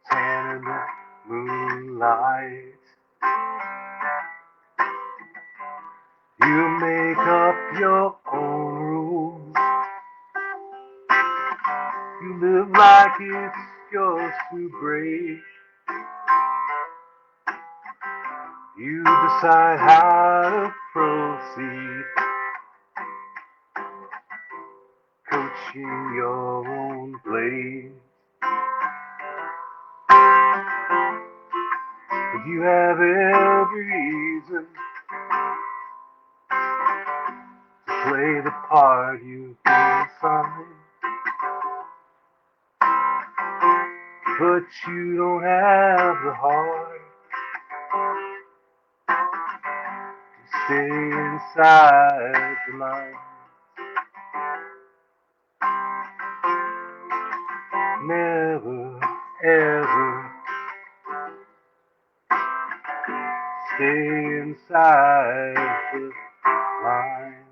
Tan in the moonlight. You make up your own rules. You live like it's yours to break. You decide how to proceed. Coaching your own blade. But you have every reason to play the part you've been assigned. But you don't have the heart to stay inside the line. Never, ever stay inside the lines.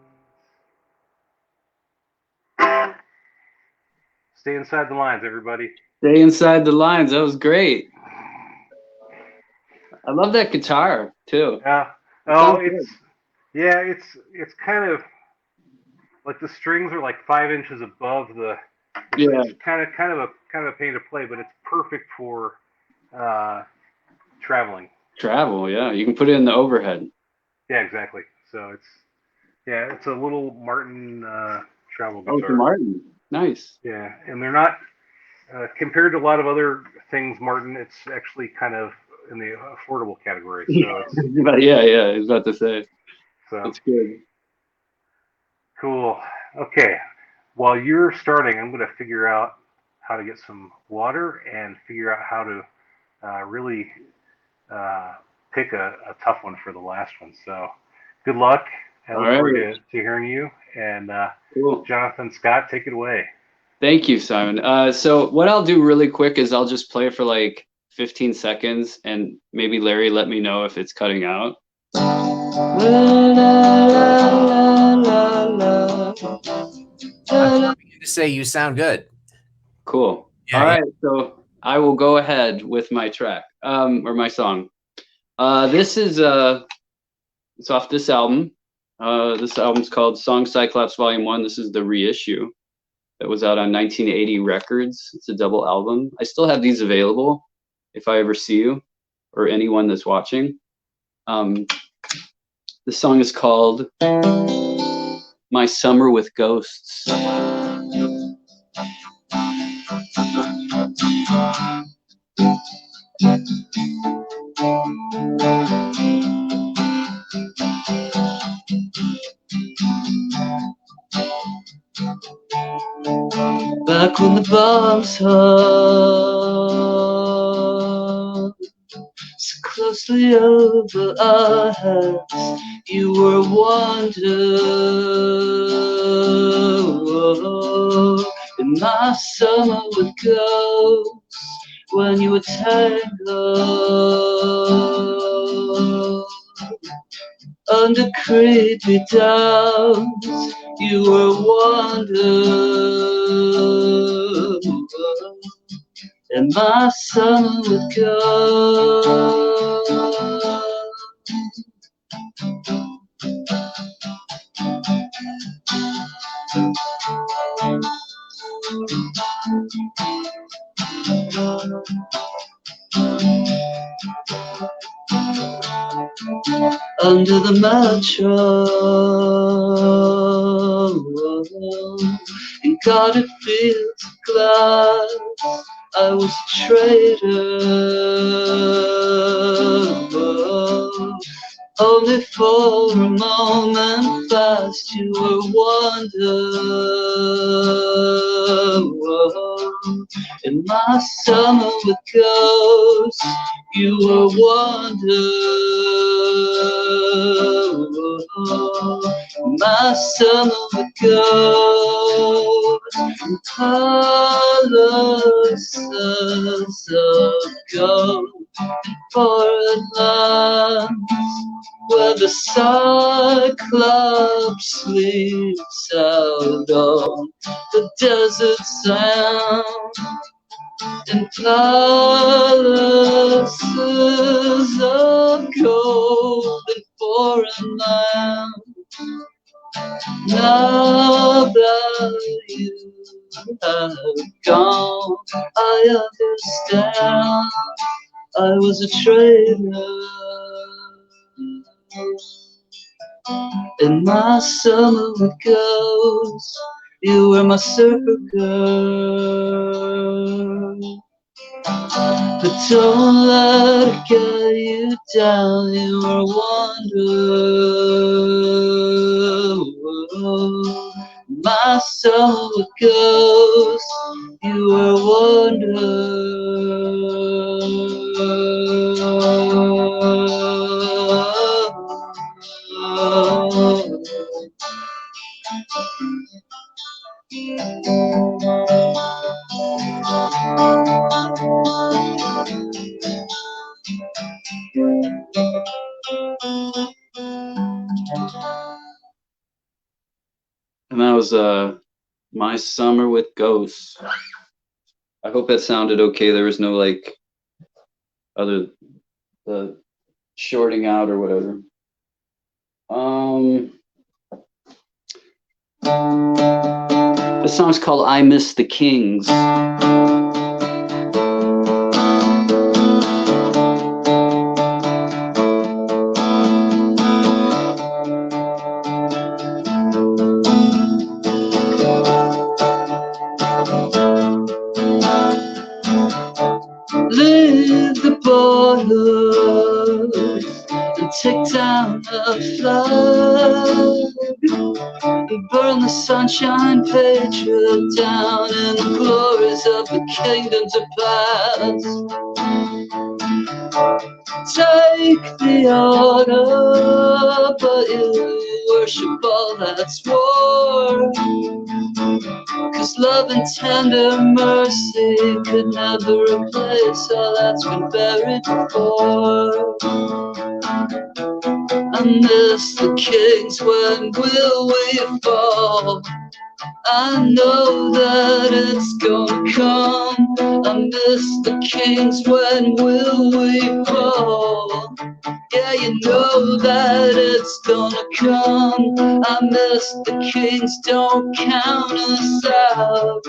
Stay inside the lines, everybody. Stay inside the lines. That was great. I love that guitar too. Yeah. Oh, it's kind of like the strings are like 5 inches above the. Yeah. It's kind of a pain to play, but it's perfect for traveling. Travel, yeah. You can put it in the overhead. Yeah, exactly. So it's a little Martin travel guitar. Oh, it's a Martin. Nice. Yeah, and they're not compared to a lot of other things. Martin, it's actually kind of in the affordable category. So yeah, I was about to say. So that's good. Cool. Okay. While you're starting, I'm going to figure out how to get some water and figure out how to really pick a tough one for the last one. So good luck. I look forward to hearing you. And cool. Jonathan Scott, take it away. Thank you, Simon. So what I'll do really quick is I'll just play for like 15 seconds and maybe Larry let me know if it's cutting out. I'm to say you sound good. Cool. Yeah, all right, so I will go ahead with my track or my song. This is it's off this album. This album's called Song Cyclops Volume 1. This is the reissue that was out on 1980 Records. It's a double album. I still have these available if I ever see you or anyone that's watching. The song is called My Summer with Ghosts. Like when the bombs hung so closely over our heads, you were a wonder. In my summer with ghosts, when you were tangled under creepy downs, you were a wonder. And my summer would go under the mattress in guarded fields of glass. I was a traitor, only for a moment fast you were a wonder. In my summer with ghosts, you were a wonder. My summer with ghosts, palaces of gold, foreign lands where the cyclops sleeps out on the desert sand. In palaces of gold in foreign land. Now that you have gone, I understand I was a traitor. In my summer with ghosts, you were my circle girl. But don't let it get you down, you are a wonder. My summer with ghosts, you are a wonder. And that was My Summer with Ghosts. I hope that sounded okay. There was no like other shorting out or whatever. The song's called I Miss the Kings. Leave the borders and take down the flag. Burn the sunshine patriot down in the glories of the kingdom to pass. Take the honor, but you worship all that's war. 'Cause love and tender mercy could never replace all that's been buried before. I miss the kings, when will we fall? I know that it's gonna come. I miss the kings, when will we fall? Yeah, you know that it's gonna come. I miss the kings, don't count us out.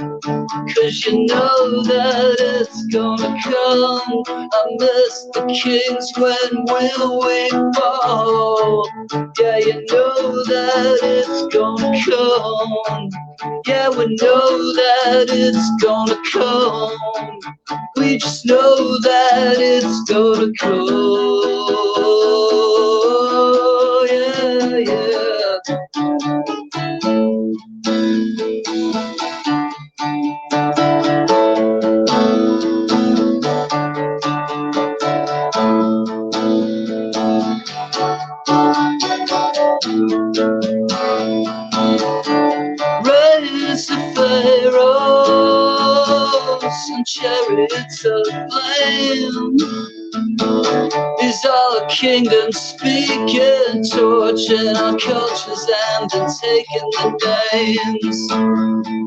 'Cause you know that it's gonna come. I miss the kings, when will we fall? Yeah, you know that it's gonna come. Yeah, we know that it's gonna come. We just know that it's gonna come. Yeah, yeah. Raise the pharaohs and chariots of flame. These are kingdoms speaking, torching our cultures and then taking the names.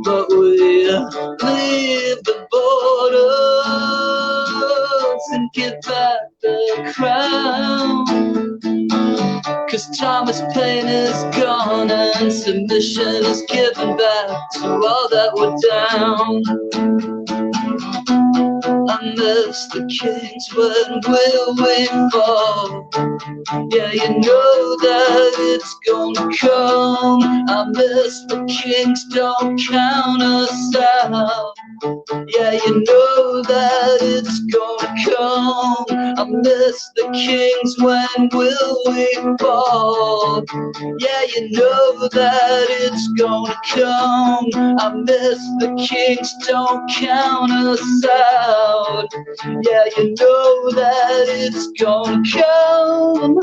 But we leave the borders and give back the crown. 'Cause Thomas Paine is gone and submission is given back to all that were down. I miss the kings, when will we fall? Yeah, you know that it's gonna come. I miss the kings, don't count us out. Yeah, you know that it's gonna come. I miss the kings, when will we fall? Yeah, you know that it's gonna come. I miss the kings, don't count us out. Yeah, you know that it's gonna come.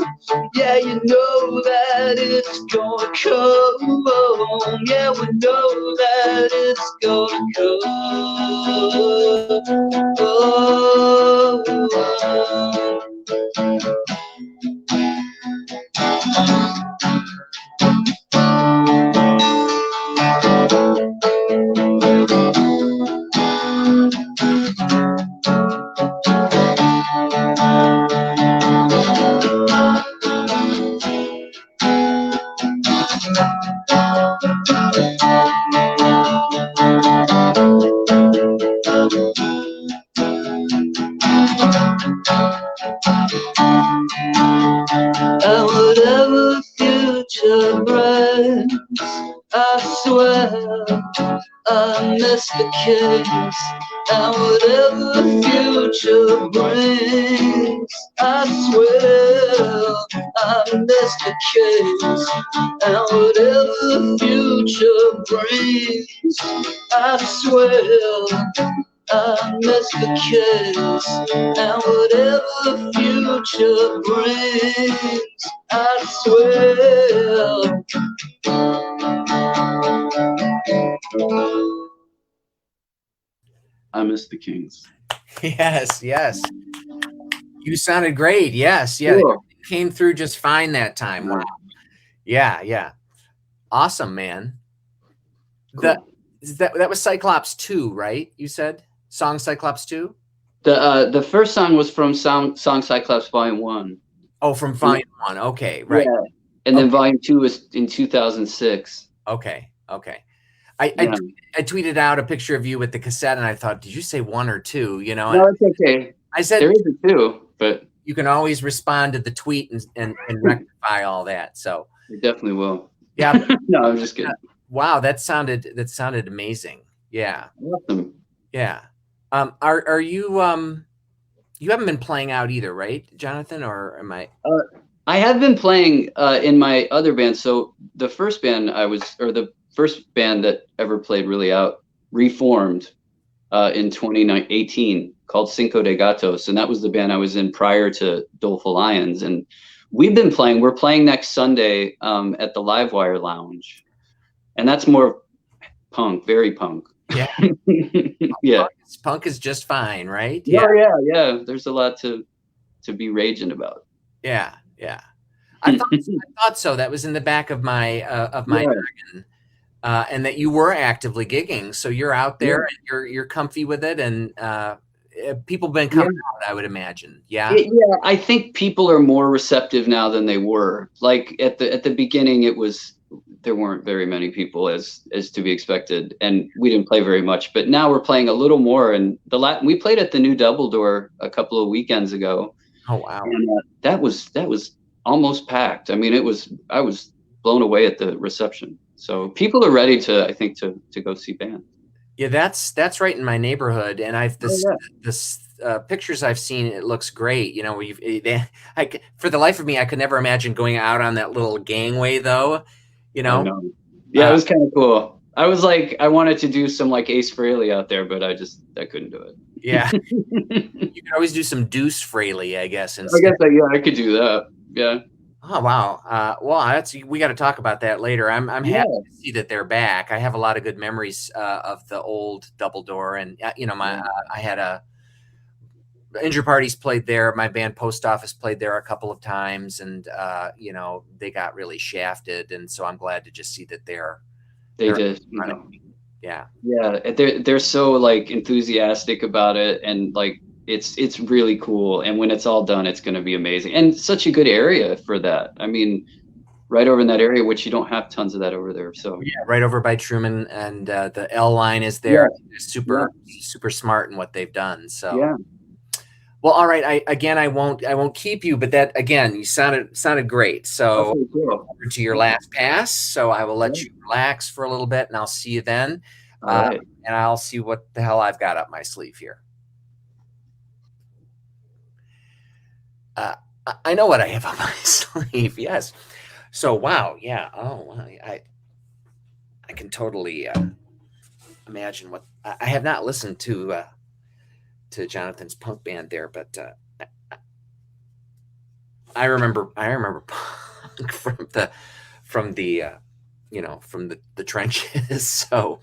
Yeah, you know that it's gonna come. Yeah, we know that it's gonna come. And whatever future brings, I swear I miss the kings. And whatever future brings, I swear I miss the kings. And whatever future brings, I swear I miss the kids. And whatever future brings, I swear. I miss the Kings. Yes, yes. You sounded great. Yes, yeah. Cool. You came through just fine that time. Wow. Yeah, yeah. Awesome, man. Cool. That was Cyclops 2, right? You said song Cyclops 2? The first song was from Song Cyclops Volume 1. Oh, from Volume 1. Okay, right. Yeah. And then Volume 2 was in 2006. Okay, okay. I tweeted out a picture of you with the cassette, and I thought, did you say 1 or 2? You know, no, it's okay. I said there is a 2, but you can always respond to the tweet and rectify all that. So you definitely will. Yeah. No, I'm just kidding. Wow, that sounded amazing. Yeah. Awesome. Yeah. Are you you haven't been playing out either, right, Jonathan? Or am I? I have been playing in my other band. So the first band the first band that ever played really out reformed in 2018 called Cinco de Gatos, and that was the band I was in prior to Doleful Lions. And we're playing next Sunday at the Livewire Lounge, and that's more punk, very punk. Yeah. Yeah. Punk is just fine, right? Yeah. Yeah. There's a lot to be raging about. Yeah. Yeah. I thought so. That was in the back of my dragon, and that you were actively gigging. So you're out there and you're comfy with it, and people been coming out, I would imagine. Yeah. Yeah. I think people are more receptive now than they were. Like at the beginning, there weren't very many people as to be expected, and we didn't play very much. But now we're playing a little more, and we played at the new Double Door a couple of weekends ago. Oh wow! And that was almost packed. I mean, I was blown away at the reception. So people are ready to go see bands. Yeah, that's right in my neighborhood, and pictures I've seen, it looks great. You know, for the life of me, I could never imagine going out on that little gangway, though. You know? Yeah, it was kind of cool. I was like, I wanted to do some like Ace Frehley out there, but I couldn't do it. Yeah. You can always do some Deuce Frehley, I guess. I could do that. Yeah. Oh wow. Well, we got to talk about that later. I'm happy Yeah, to see that they're back. I have a lot of good memories of the old Double Door, and yeah, I had a Injured Parties played there. My band Post Office played there a couple of times, and they got really shafted, and so I'm glad to just see that they they're did. running. Yeah. Yeah, they're so like enthusiastic about it, and like it's really cool. And when it's all done, it's going to be amazing. And such a good area for that. I mean, right over in that area, which you don't have tons of that over there. So Yeah, right over by Truman, and the L line is there. yeah, They're yeah, super smart in what they've done. So, yeah. well, all right. I won't keep you, but that again, you sounded great. So, Okay, cool. over to your Awesome. last pass. So I will let Yeah. you relax for a little bit, and I'll see you then. All Uh, right. and I'll see what the hell I've got up my sleeve here. Uh, I know what I have up my sleeve. Yes. So wow, yeah. Oh, wow. I can totally imagine what I have not listened to Jonathan's punk band there, but I remember punk from the trenches. So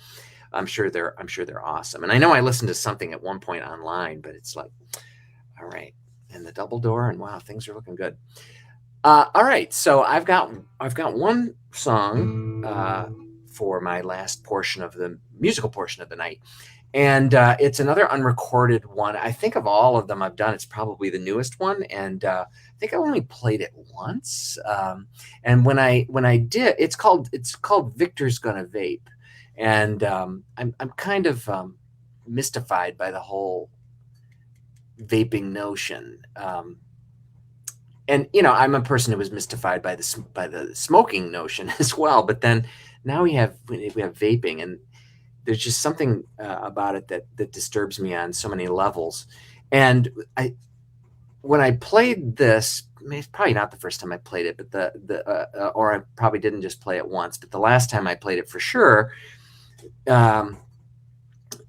I'm sure they're awesome. And I know I listened to something at one point online, but it's like, all right, and the Double Door, and wow, things are looking good. All right, so I've got one song for my last portion of the musical portion of the night, and it's another unrecorded one. I think of all of them I've done, it's probably the newest one, and I think I only played it once. And when I did, it's called Victor's Gonna Vape, and I'm kind of mystified by the whole vaping notion. And I'm a person who was mystified by the smoking notion as well. But then now we have vaping, and there's just something about it that disturbs me on so many levels. And when I played this, it's probably not the first time I played it, but or I probably didn't just play it once, but the last time I played it for sure, um,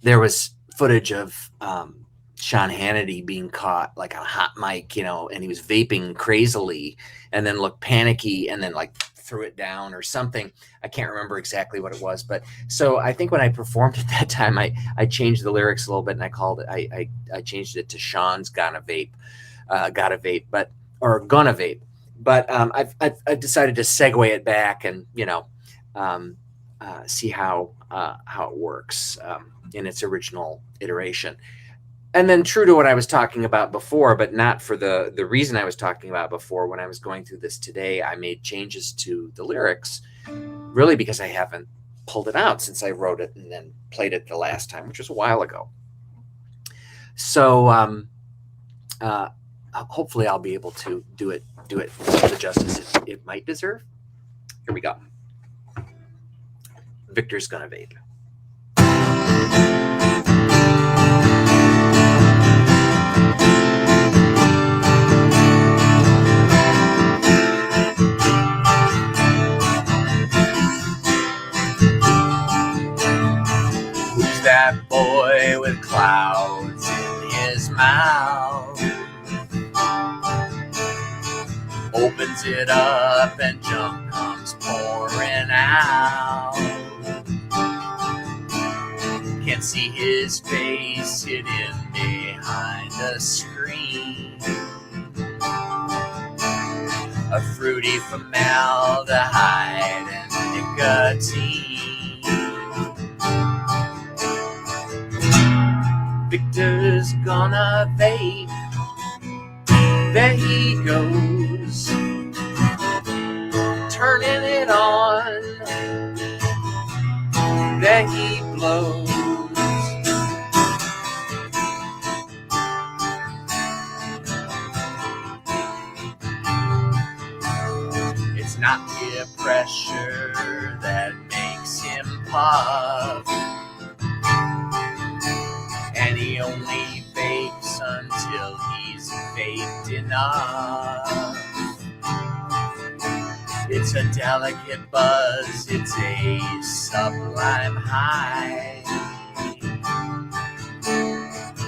there was footage of Sean Hannity being caught like on a hot mic, and he was vaping crazily and then looked panicky and then like threw it down or something. I can't remember exactly what it was, but so I think when I performed at that time, I changed the lyrics a little bit, and I called it, I changed it to Sean's Gotta Vape, or Gonna Vape. But I've decided to segue it back and, um, see how it works in its original iteration. And then, true to what I was talking about before, but not for the reason I was talking about before, when I was going through this today, I made changes to the lyrics, really because I haven't pulled it out since I wrote it and then played it the last time, which was a while ago. So hopefully I'll be able to do it the justice it might deserve. Here we go. Victor's Gonna Vape. Who's that boy with clouds in his mouth? Opens it up and junk comes pouring out. Can't see his face hidden behind a screen. A fruity formaldehyde and nicotine. Victor's gonna vape. There he goes, turning it on. There he blows. It's not peer pressure that makes him puff, and he only vapes until he's vaped enough. It's a delicate buzz, it's a sublime high.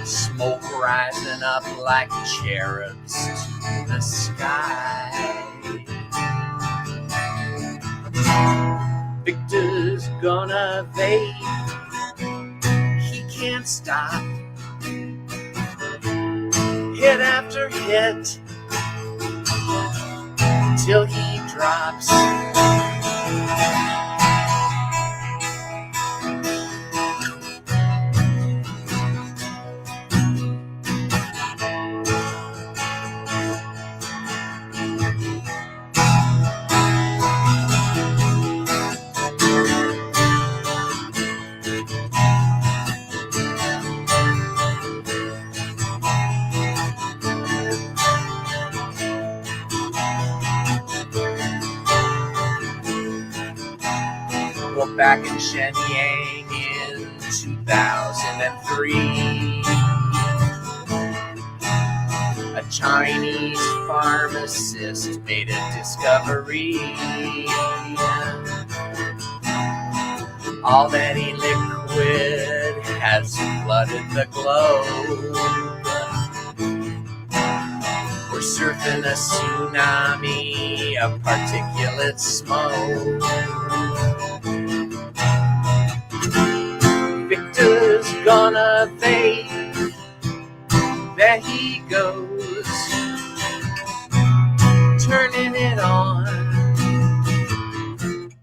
Smoke rising up like cherubs to the sky. Victor's gonna vape. He can't stop. Hit after hit till he drops. Well, back in Shenyang in 2003, a Chinese pharmacist made a discovery. All that liquid has flooded the globe. We're surfing a tsunami of particulate smoke. Victor's gonna vape. There he goes, turning it on.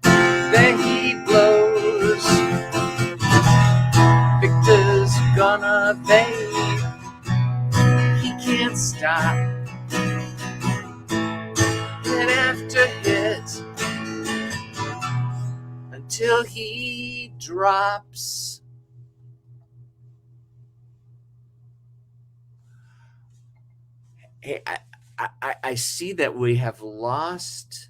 There he blows. Victor's gonna vape. He can't stop. Hit after hit until he drops. Hey, I see that we have lost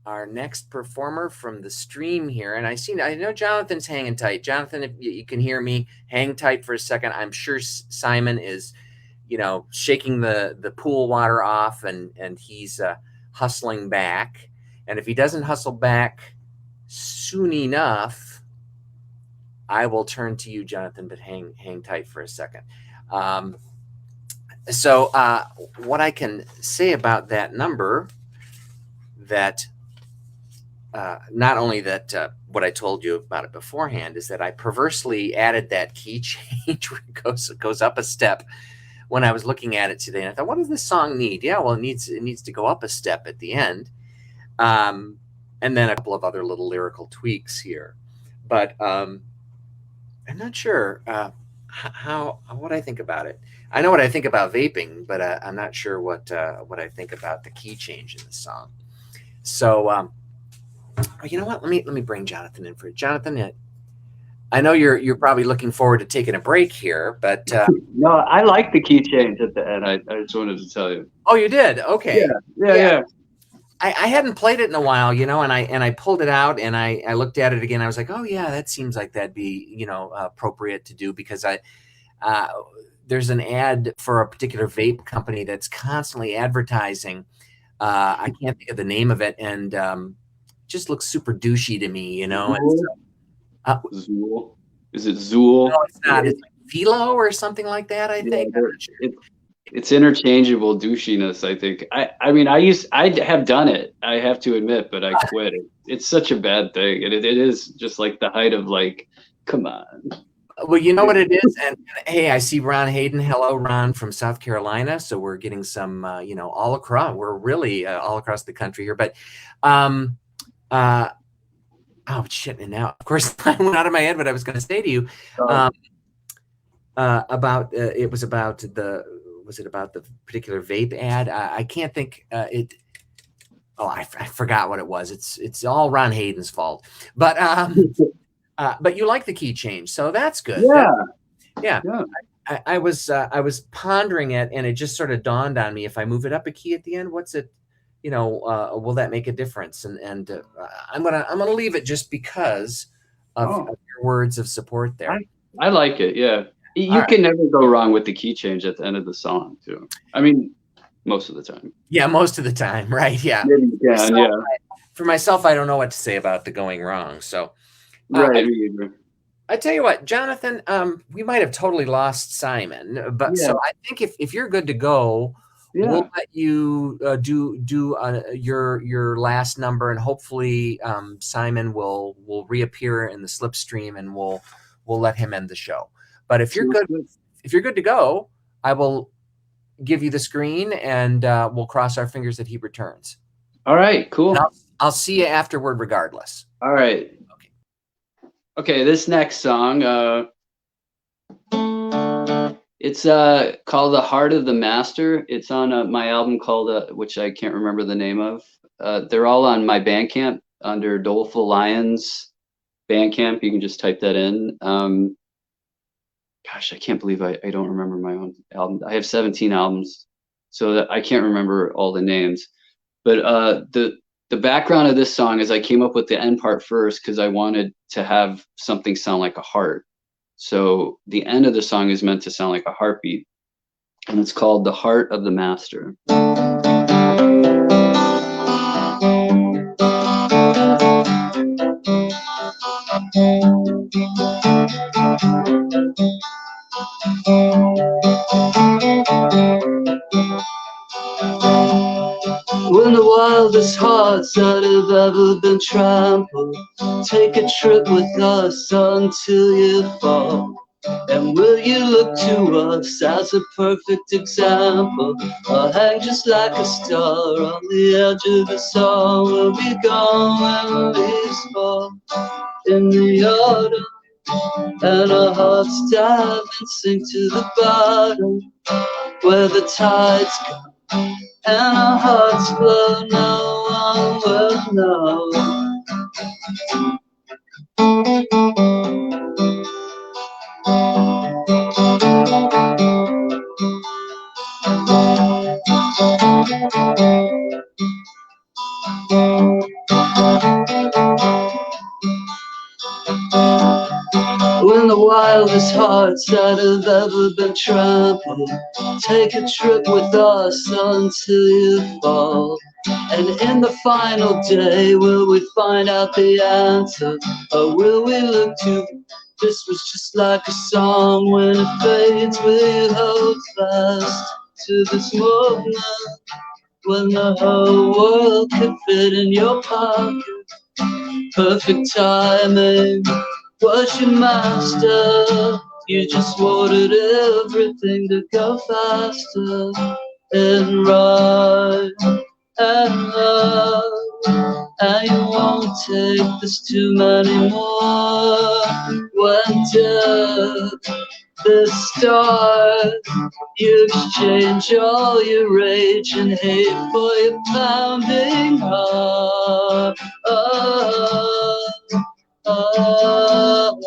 our next performer from the stream here. And I know Jonathan's hanging tight. Jonathan, if you can hear me, hang tight for a second. I'm sure Simon is, shaking the pool water off and he's hustling back. And if he doesn't hustle back soon enough, I will turn to you, Jonathan, but hang tight for a second. So what I can say about that number, that not only that what I told you about it beforehand is that I perversely added that key change where it goes up a step when I was looking at it today. And I thought, what does this song need? Yeah, well, it needs to go up a step at the end. And then a couple of other little lyrical tweaks here. But I'm not sure what I think about it. I know what I think about vaping, but I'm not sure what I think about the key change in the song. So, you know what? Let me bring Jonathan in for it. Jonathan, I know you're probably looking forward to taking a break here, but no, I like the key change at the end. I just wanted to tell you. Oh, you did? Okay. Yeah. I hadn't played it in a while, and I pulled it out and I looked at it again. I was like, oh yeah, that seems like that'd be appropriate to do, because there's an ad for a particular vape company that's constantly advertising. I can't think of the name of it, and just looks super douchey to me, Zool? Is it Zool? No, it's not. It's like Philo or something like that, I think. It's interchangeable douchiness, I think. I mean, I have done it, I have to admit, but I quit it. It's such a bad thing. And it is just like the height of like, come on. Well, you know what it is? And hey, I see Ron Hayden. Hello, Ron from South Carolina. So we're getting some, all across. We're really all across the country here. But, oh, shit. And now, of course, I went out of my head what I was going to say to you it was about the particular vape ad? I can't think it. Oh, I forgot what it was. It's all Ron Hayden's fault. But you like the key change, so that's good. Yeah. I was pondering it, and it just sort of dawned on me: if I move it up a key at the end, what's it? Will that make a difference? And I'm gonna leave it just because of your words of support there. I like it. Yeah, you can never go wrong with the key change at the end of the song, too. I mean, most of the time. Yeah, most of the time, right? Yeah. Maybe you can, For myself, I don't know what to say about the going wrong. So. Right. I tell you what, Jonathan, we might have totally lost Simon, but so I think if you're good to go, Yeah. We'll let you do your last number, and hopefully Simon will reappear in the slipstream, and we'll let him end the show. But if you're good, if you're good to go, I will give you the screen, and we'll cross our fingers that he returns. All right, cool. I'll see you afterward regardless. All right. Okay, this next song, it's called The Heart of the Master. It's on my album called, which I can't remember the name of. They're all on my Bandcamp under Doleful Lions Bandcamp. You can just type that in. Gosh, I can't believe I don't remember my own album. I have 17 albums, so that I can't remember all the names. But the background of this song is I came up with the end part first because I wanted to have something sound like a heart. So the end of the song is meant to sound like a heartbeat, and it's called The Heart of the Master. When the wildest hearts that have ever been trampled, take a trip with us until you fall. And will you look to us as a perfect example, or hang just like a star on the edge of the song? We'll be gone when the leaves fall in the autumn, and our hearts dive and sink to the bottom, where the tides come and our hearts flow. No one will know. When the wildest hearts that have ever been trampled, take a trip with us until you fall. And in the final day, will we find out the answer, or will we look to this was just like a song? When it fades, will you hold fast to this moment, when the whole world could fit in your pocket? Perfect timing was your master. You just wanted everything to go faster and right and love, and you won't take this too many more. When death the start, you exchange all your rage and hate for your pounding heart. Oh, oh,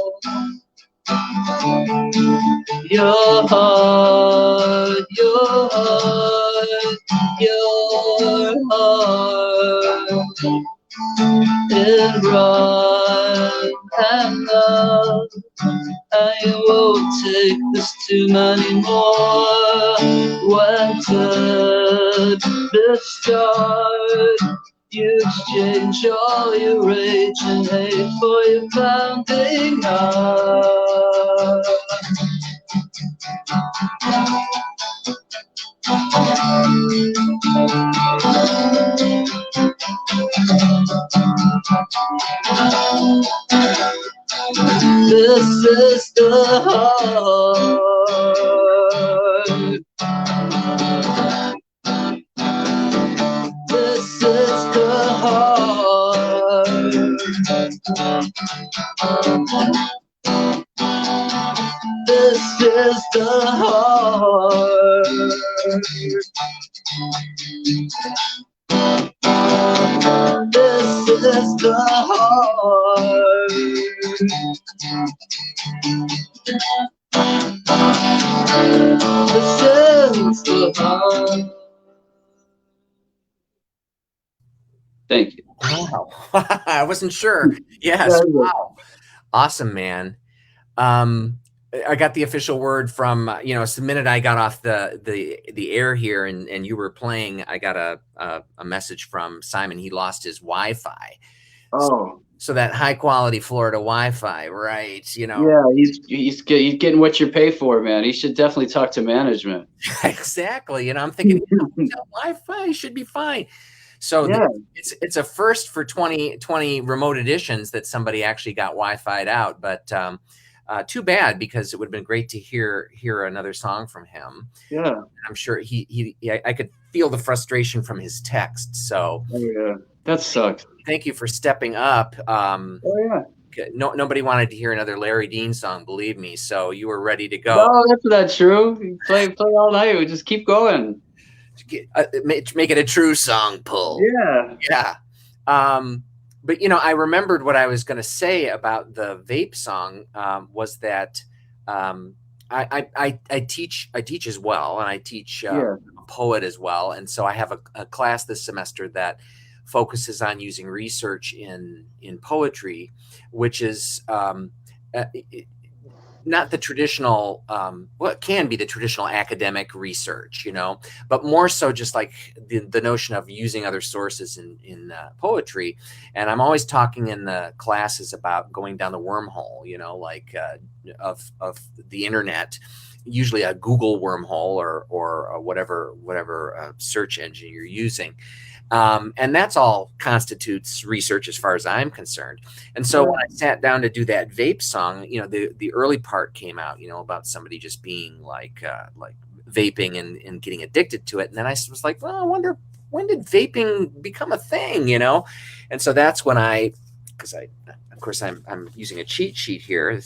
your heart, your heart, your heart, in rhyme and love, and you won't take this too many more. When did this start? You exchange all your rage and hate for your pounding heart. This is the heart. This is the heart. This is the heart. This is the heart. This is the heart. Thank you. Wow. I wasn't sure. Yes. Wow. Awesome, man. I got the official word from, the minute I got off the air here and you were playing, I got a message from Simon. He lost his Wi-Fi. Oh. So that high quality Florida Wi-Fi, right? You know, Yeah, he's getting what you pay for, man. He should definitely talk to management. exactly. You know, I'm thinking, yeah, hotel Wi-Fi should be fine. So Yeah. it's a first for 2020 remote editions that somebody actually got Wi-Fi'd out, but too bad, because it would have been great to hear another song from him. Yeah. I'm sure I could feel the frustration from his text. So Oh, yeah. That sucks. thank you for stepping up. Oh, yeah. Nobody wanted to hear another Larry Dean song, believe me. So you were ready to go. No, that's not true. You play all night. We just keep going. Make it a true song pull. Yeah. Yeah. But you know, I remembered what I was going to say about the vape song, was that I teach as well, and I teach Yeah. a poet as well, and so I have a class this semester that focuses on using research in poetry, which is not the traditional, well, it can be the traditional academic research, you know, but more so just like the notion of using other sources in poetry. And I'm always talking in the classes about going down the wormhole, you know, like of the internet, usually a Google wormhole or whatever search engine you're using. And that's all constitutes research as far as I'm concerned. And so when I sat down to do that vape song, you know, the early part came out, you know, about somebody just being like vaping and getting addicted to it. And then I was like, well, I wonder, when did vaping become a thing, you know? And so that's when because of course I'm using a cheat sheet here,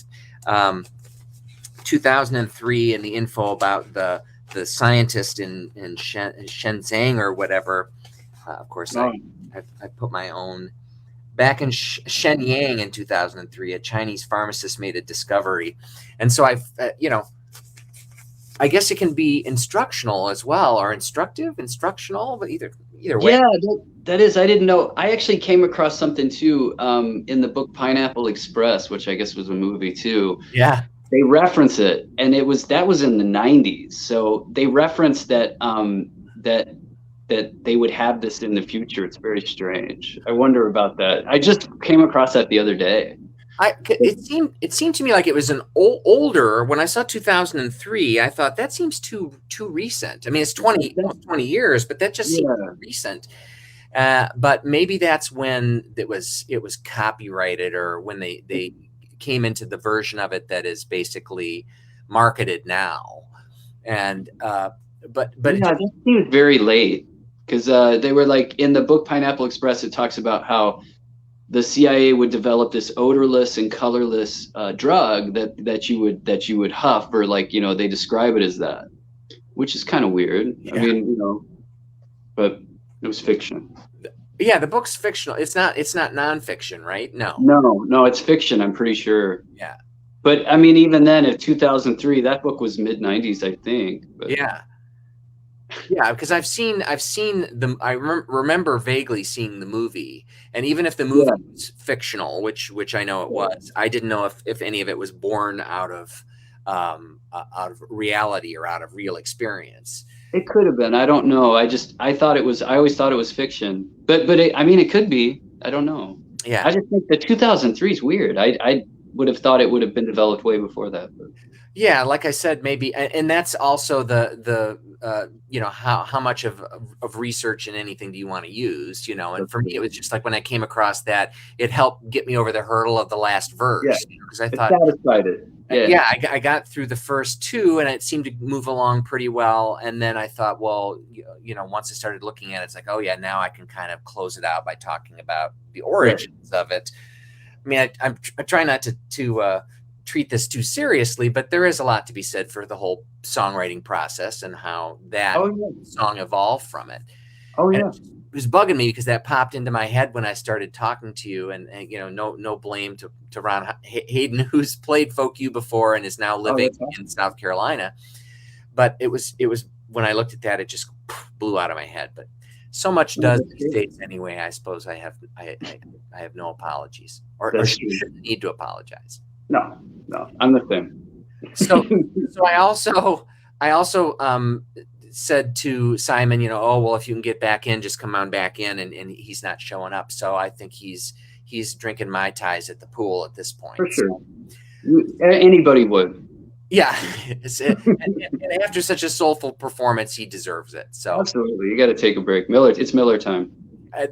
2003, and the info about the scientist in Shenzhen or whatever. Of course, I put my own. Back in Shenyang in 2003, a Chinese pharmacist made a discovery, and so you know, I guess it can be instructional as well, or instructional, but either way. Yeah, that is. I didn't know. I actually came across something too in the book Pineapple Express, which I guess was a movie too. Yeah. They reference it, and that was in the 90s. So they referenced that that they would have this in the future. It's very strange. I wonder about that. I just came across that the other day. It seemed to me like it was an older. When I saw 2003, I thought that seems too recent. I mean, it's 20 years, but that just seems recent. But maybe that's when it was copyrighted, or when they came into the version of it that is basically marketed now. And but yeah, that seems very late, because they were like, in the book Pineapple Express, it talks about how the CIA would develop this odorless and colorless drug that you would huff, or like, you know, they describe it as that, which is kind of weird. Yeah. I mean, you know, but it was fiction. Yeah, the book's fictional. It's not nonfiction, right? No, it's fiction, I'm pretty sure. Yeah. But I mean, even then, in 2003, that book was mid-90s, I think. But. Yeah. Yeah, because I've seen the. I remember vaguely seeing the movie, and even if the movie was fictional, which I know it was, I didn't know if any of it was born out of reality or out of real experience. It could have been. I don't know. I always thought it was fiction, but I mean, it could be. I don't know. Yeah. I just think the 2003 is weird. I would have thought it would have been developed way before that. But. Yeah, like I said, maybe, and that's also the you know, how much of research in anything do you want to use, you know? And for me, it was just like when I came across that, it helped get me over the hurdle of the last verse. Yeah, because I thought, satisfied it. Yeah, I got through the first two, and it seemed to move along pretty well. And then I thought, well, you know, once I started looking at it, it's like, oh yeah, now I can kind of close it out by talking about the origins of it. I mean, I try not to treat this too seriously, but there is a lot to be said for the whole songwriting process and how that song evolved from it. Oh yeah. And it was bugging me because that popped into my head when I started talking to you, and you know, no blame to Ron Hayden, who's played Folk U before and is now living in South Carolina. But it was when I looked at that, it just blew out of my head. But so much does these days anyway. I suppose I have no apologies, or shouldn't need to apologize. No, I'm the same. So I also said to Simon, you know, oh well, if you can get back in, just come on back in, and he's not showing up. So I think he's he's drinking Mai Tais at the pool at this point. For sure. So, Anybody would. yeah. And after such a soulful performance, he deserves it. So Absolutely. You got to take a break. It's Miller time.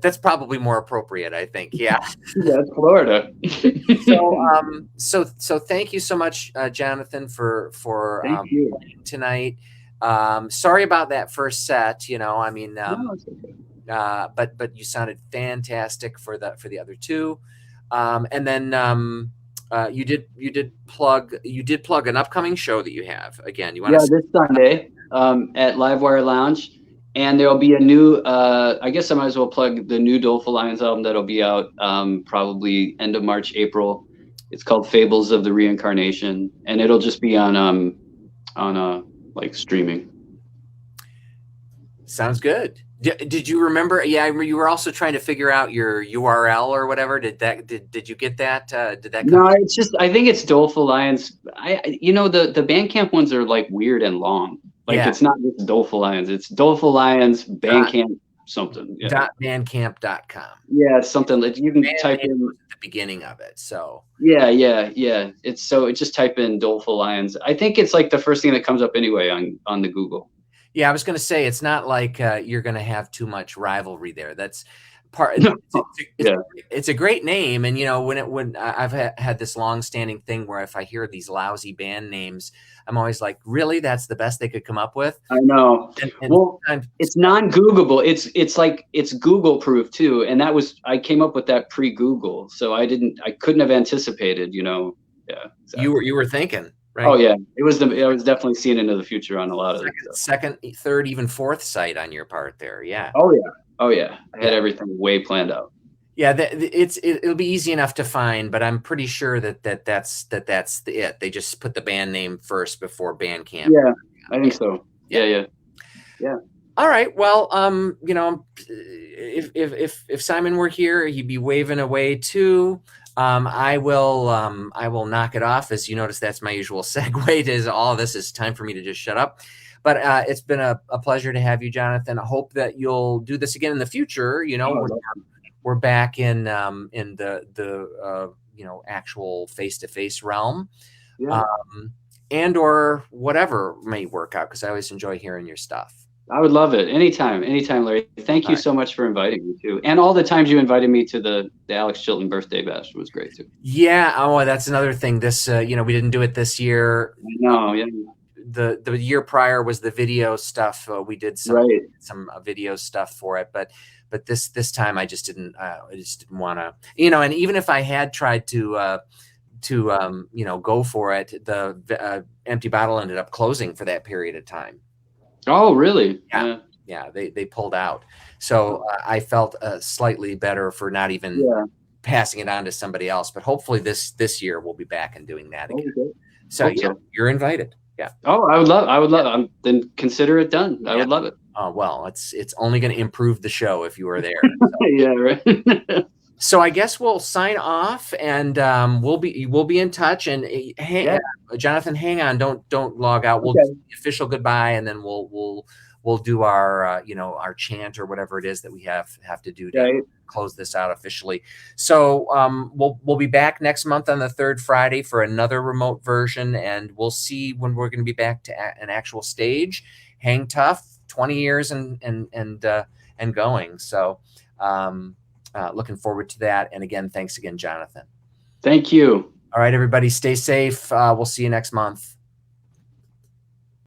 that's probably more appropriate, I think. Yeah. Yeah, it's Florida. So thank you so much, Jonathan, for Thank you. playing tonight. Sorry about that first set. I mean, No, it's okay. but you sounded fantastic for the other two, and then you did plug an upcoming show that you have. Again, you want to? Yeah, this Sunday at Livewire Lounge. And there'll be a new, I guess I might as well plug the new Doleful Lions album that'll be out probably end of March, April. It's called Fables of the Reincarnation, and it'll just be on like streaming. Sounds good. Did you remember? Yeah, I remember you were also trying to figure out your URL or whatever. Did you get that? Did that come? No, it's just, I think it's Doleful Lions. The Bandcamp ones are like weird and long. Like, yeah. It's not just Doleful Lions. It's Doleful Lions Bandcamp something. Yeah. .bandcamp.com. Yeah, something that you can type in the beginning of it. So yeah. It's just type in Doleful Lions. I think it's like the first thing that comes up anyway on the Google. Yeah, I was going to say, it's not like you're going to have too much rivalry there. That's part. It's a great name, and when I've had this long-standing thing where if I hear these lousy band names, I'm always like, really, that's the best they could come up with? I know. And well, it's non-Googleable. It's Google proof too, and I came up with that pre-Google, so I couldn't have anticipated. Yeah. Exactly. You were thinking. Right. Oh yeah, I was definitely seeing into the future on a lot of second, third, even fourth sight on your part there. Yeah. Oh yeah. I had everything way planned out. Yeah, it'll be easy enough to find, but I'm pretty sure that's it. They just put the band name first before Bandcamp. Yeah, I think so. Yeah. All right. Well, if Simon were here, he'd be waving away too. I will knock it off. As you notice, that's my usual segue to all of this. Is time for me to just shut up. But it's been a pleasure to have you, Jonathan. I hope that you'll do this again in the future. We're back in the actual face-to-face realm, and or whatever may work out, because I always enjoy hearing your stuff. I would love it. Anytime, Larry. Thank you so much for inviting me too. And all the times you invited me to the Alex Chilton birthday bash was great too. Yeah. Oh, that's another thing. This, we didn't do it this year. No. Yeah. The year prior was the video stuff. We did some video stuff for it, but this time I just didn't want to, and even if I had tried to go for it, the Empty Bottle ended up closing for that period of time. Oh, really? Yeah. They pulled out. So I felt slightly better for not even passing it on to somebody else. But hopefully this year we'll be back and doing that again. Okay. So you're invited. Yeah. Oh, I would love. Then consider it done. I would love it. Oh well, it's only going to improve the show if you were there. So. Yeah. Right. So I guess we'll sign off, and we'll be in touch. And Jonathan, hang on, don't log out. We'll do the official goodbye, and then we'll do our our chant or whatever it is that we have to do to close this out officially. So we'll be back next month on the third Friday for another remote version, and we'll see when we're going to be back to an actual stage. Hang tough, 20 years and going. So. Looking forward to that. And again, thanks again, Jonathan. Thank you. All right, everybody, stay safe. We'll see you next month.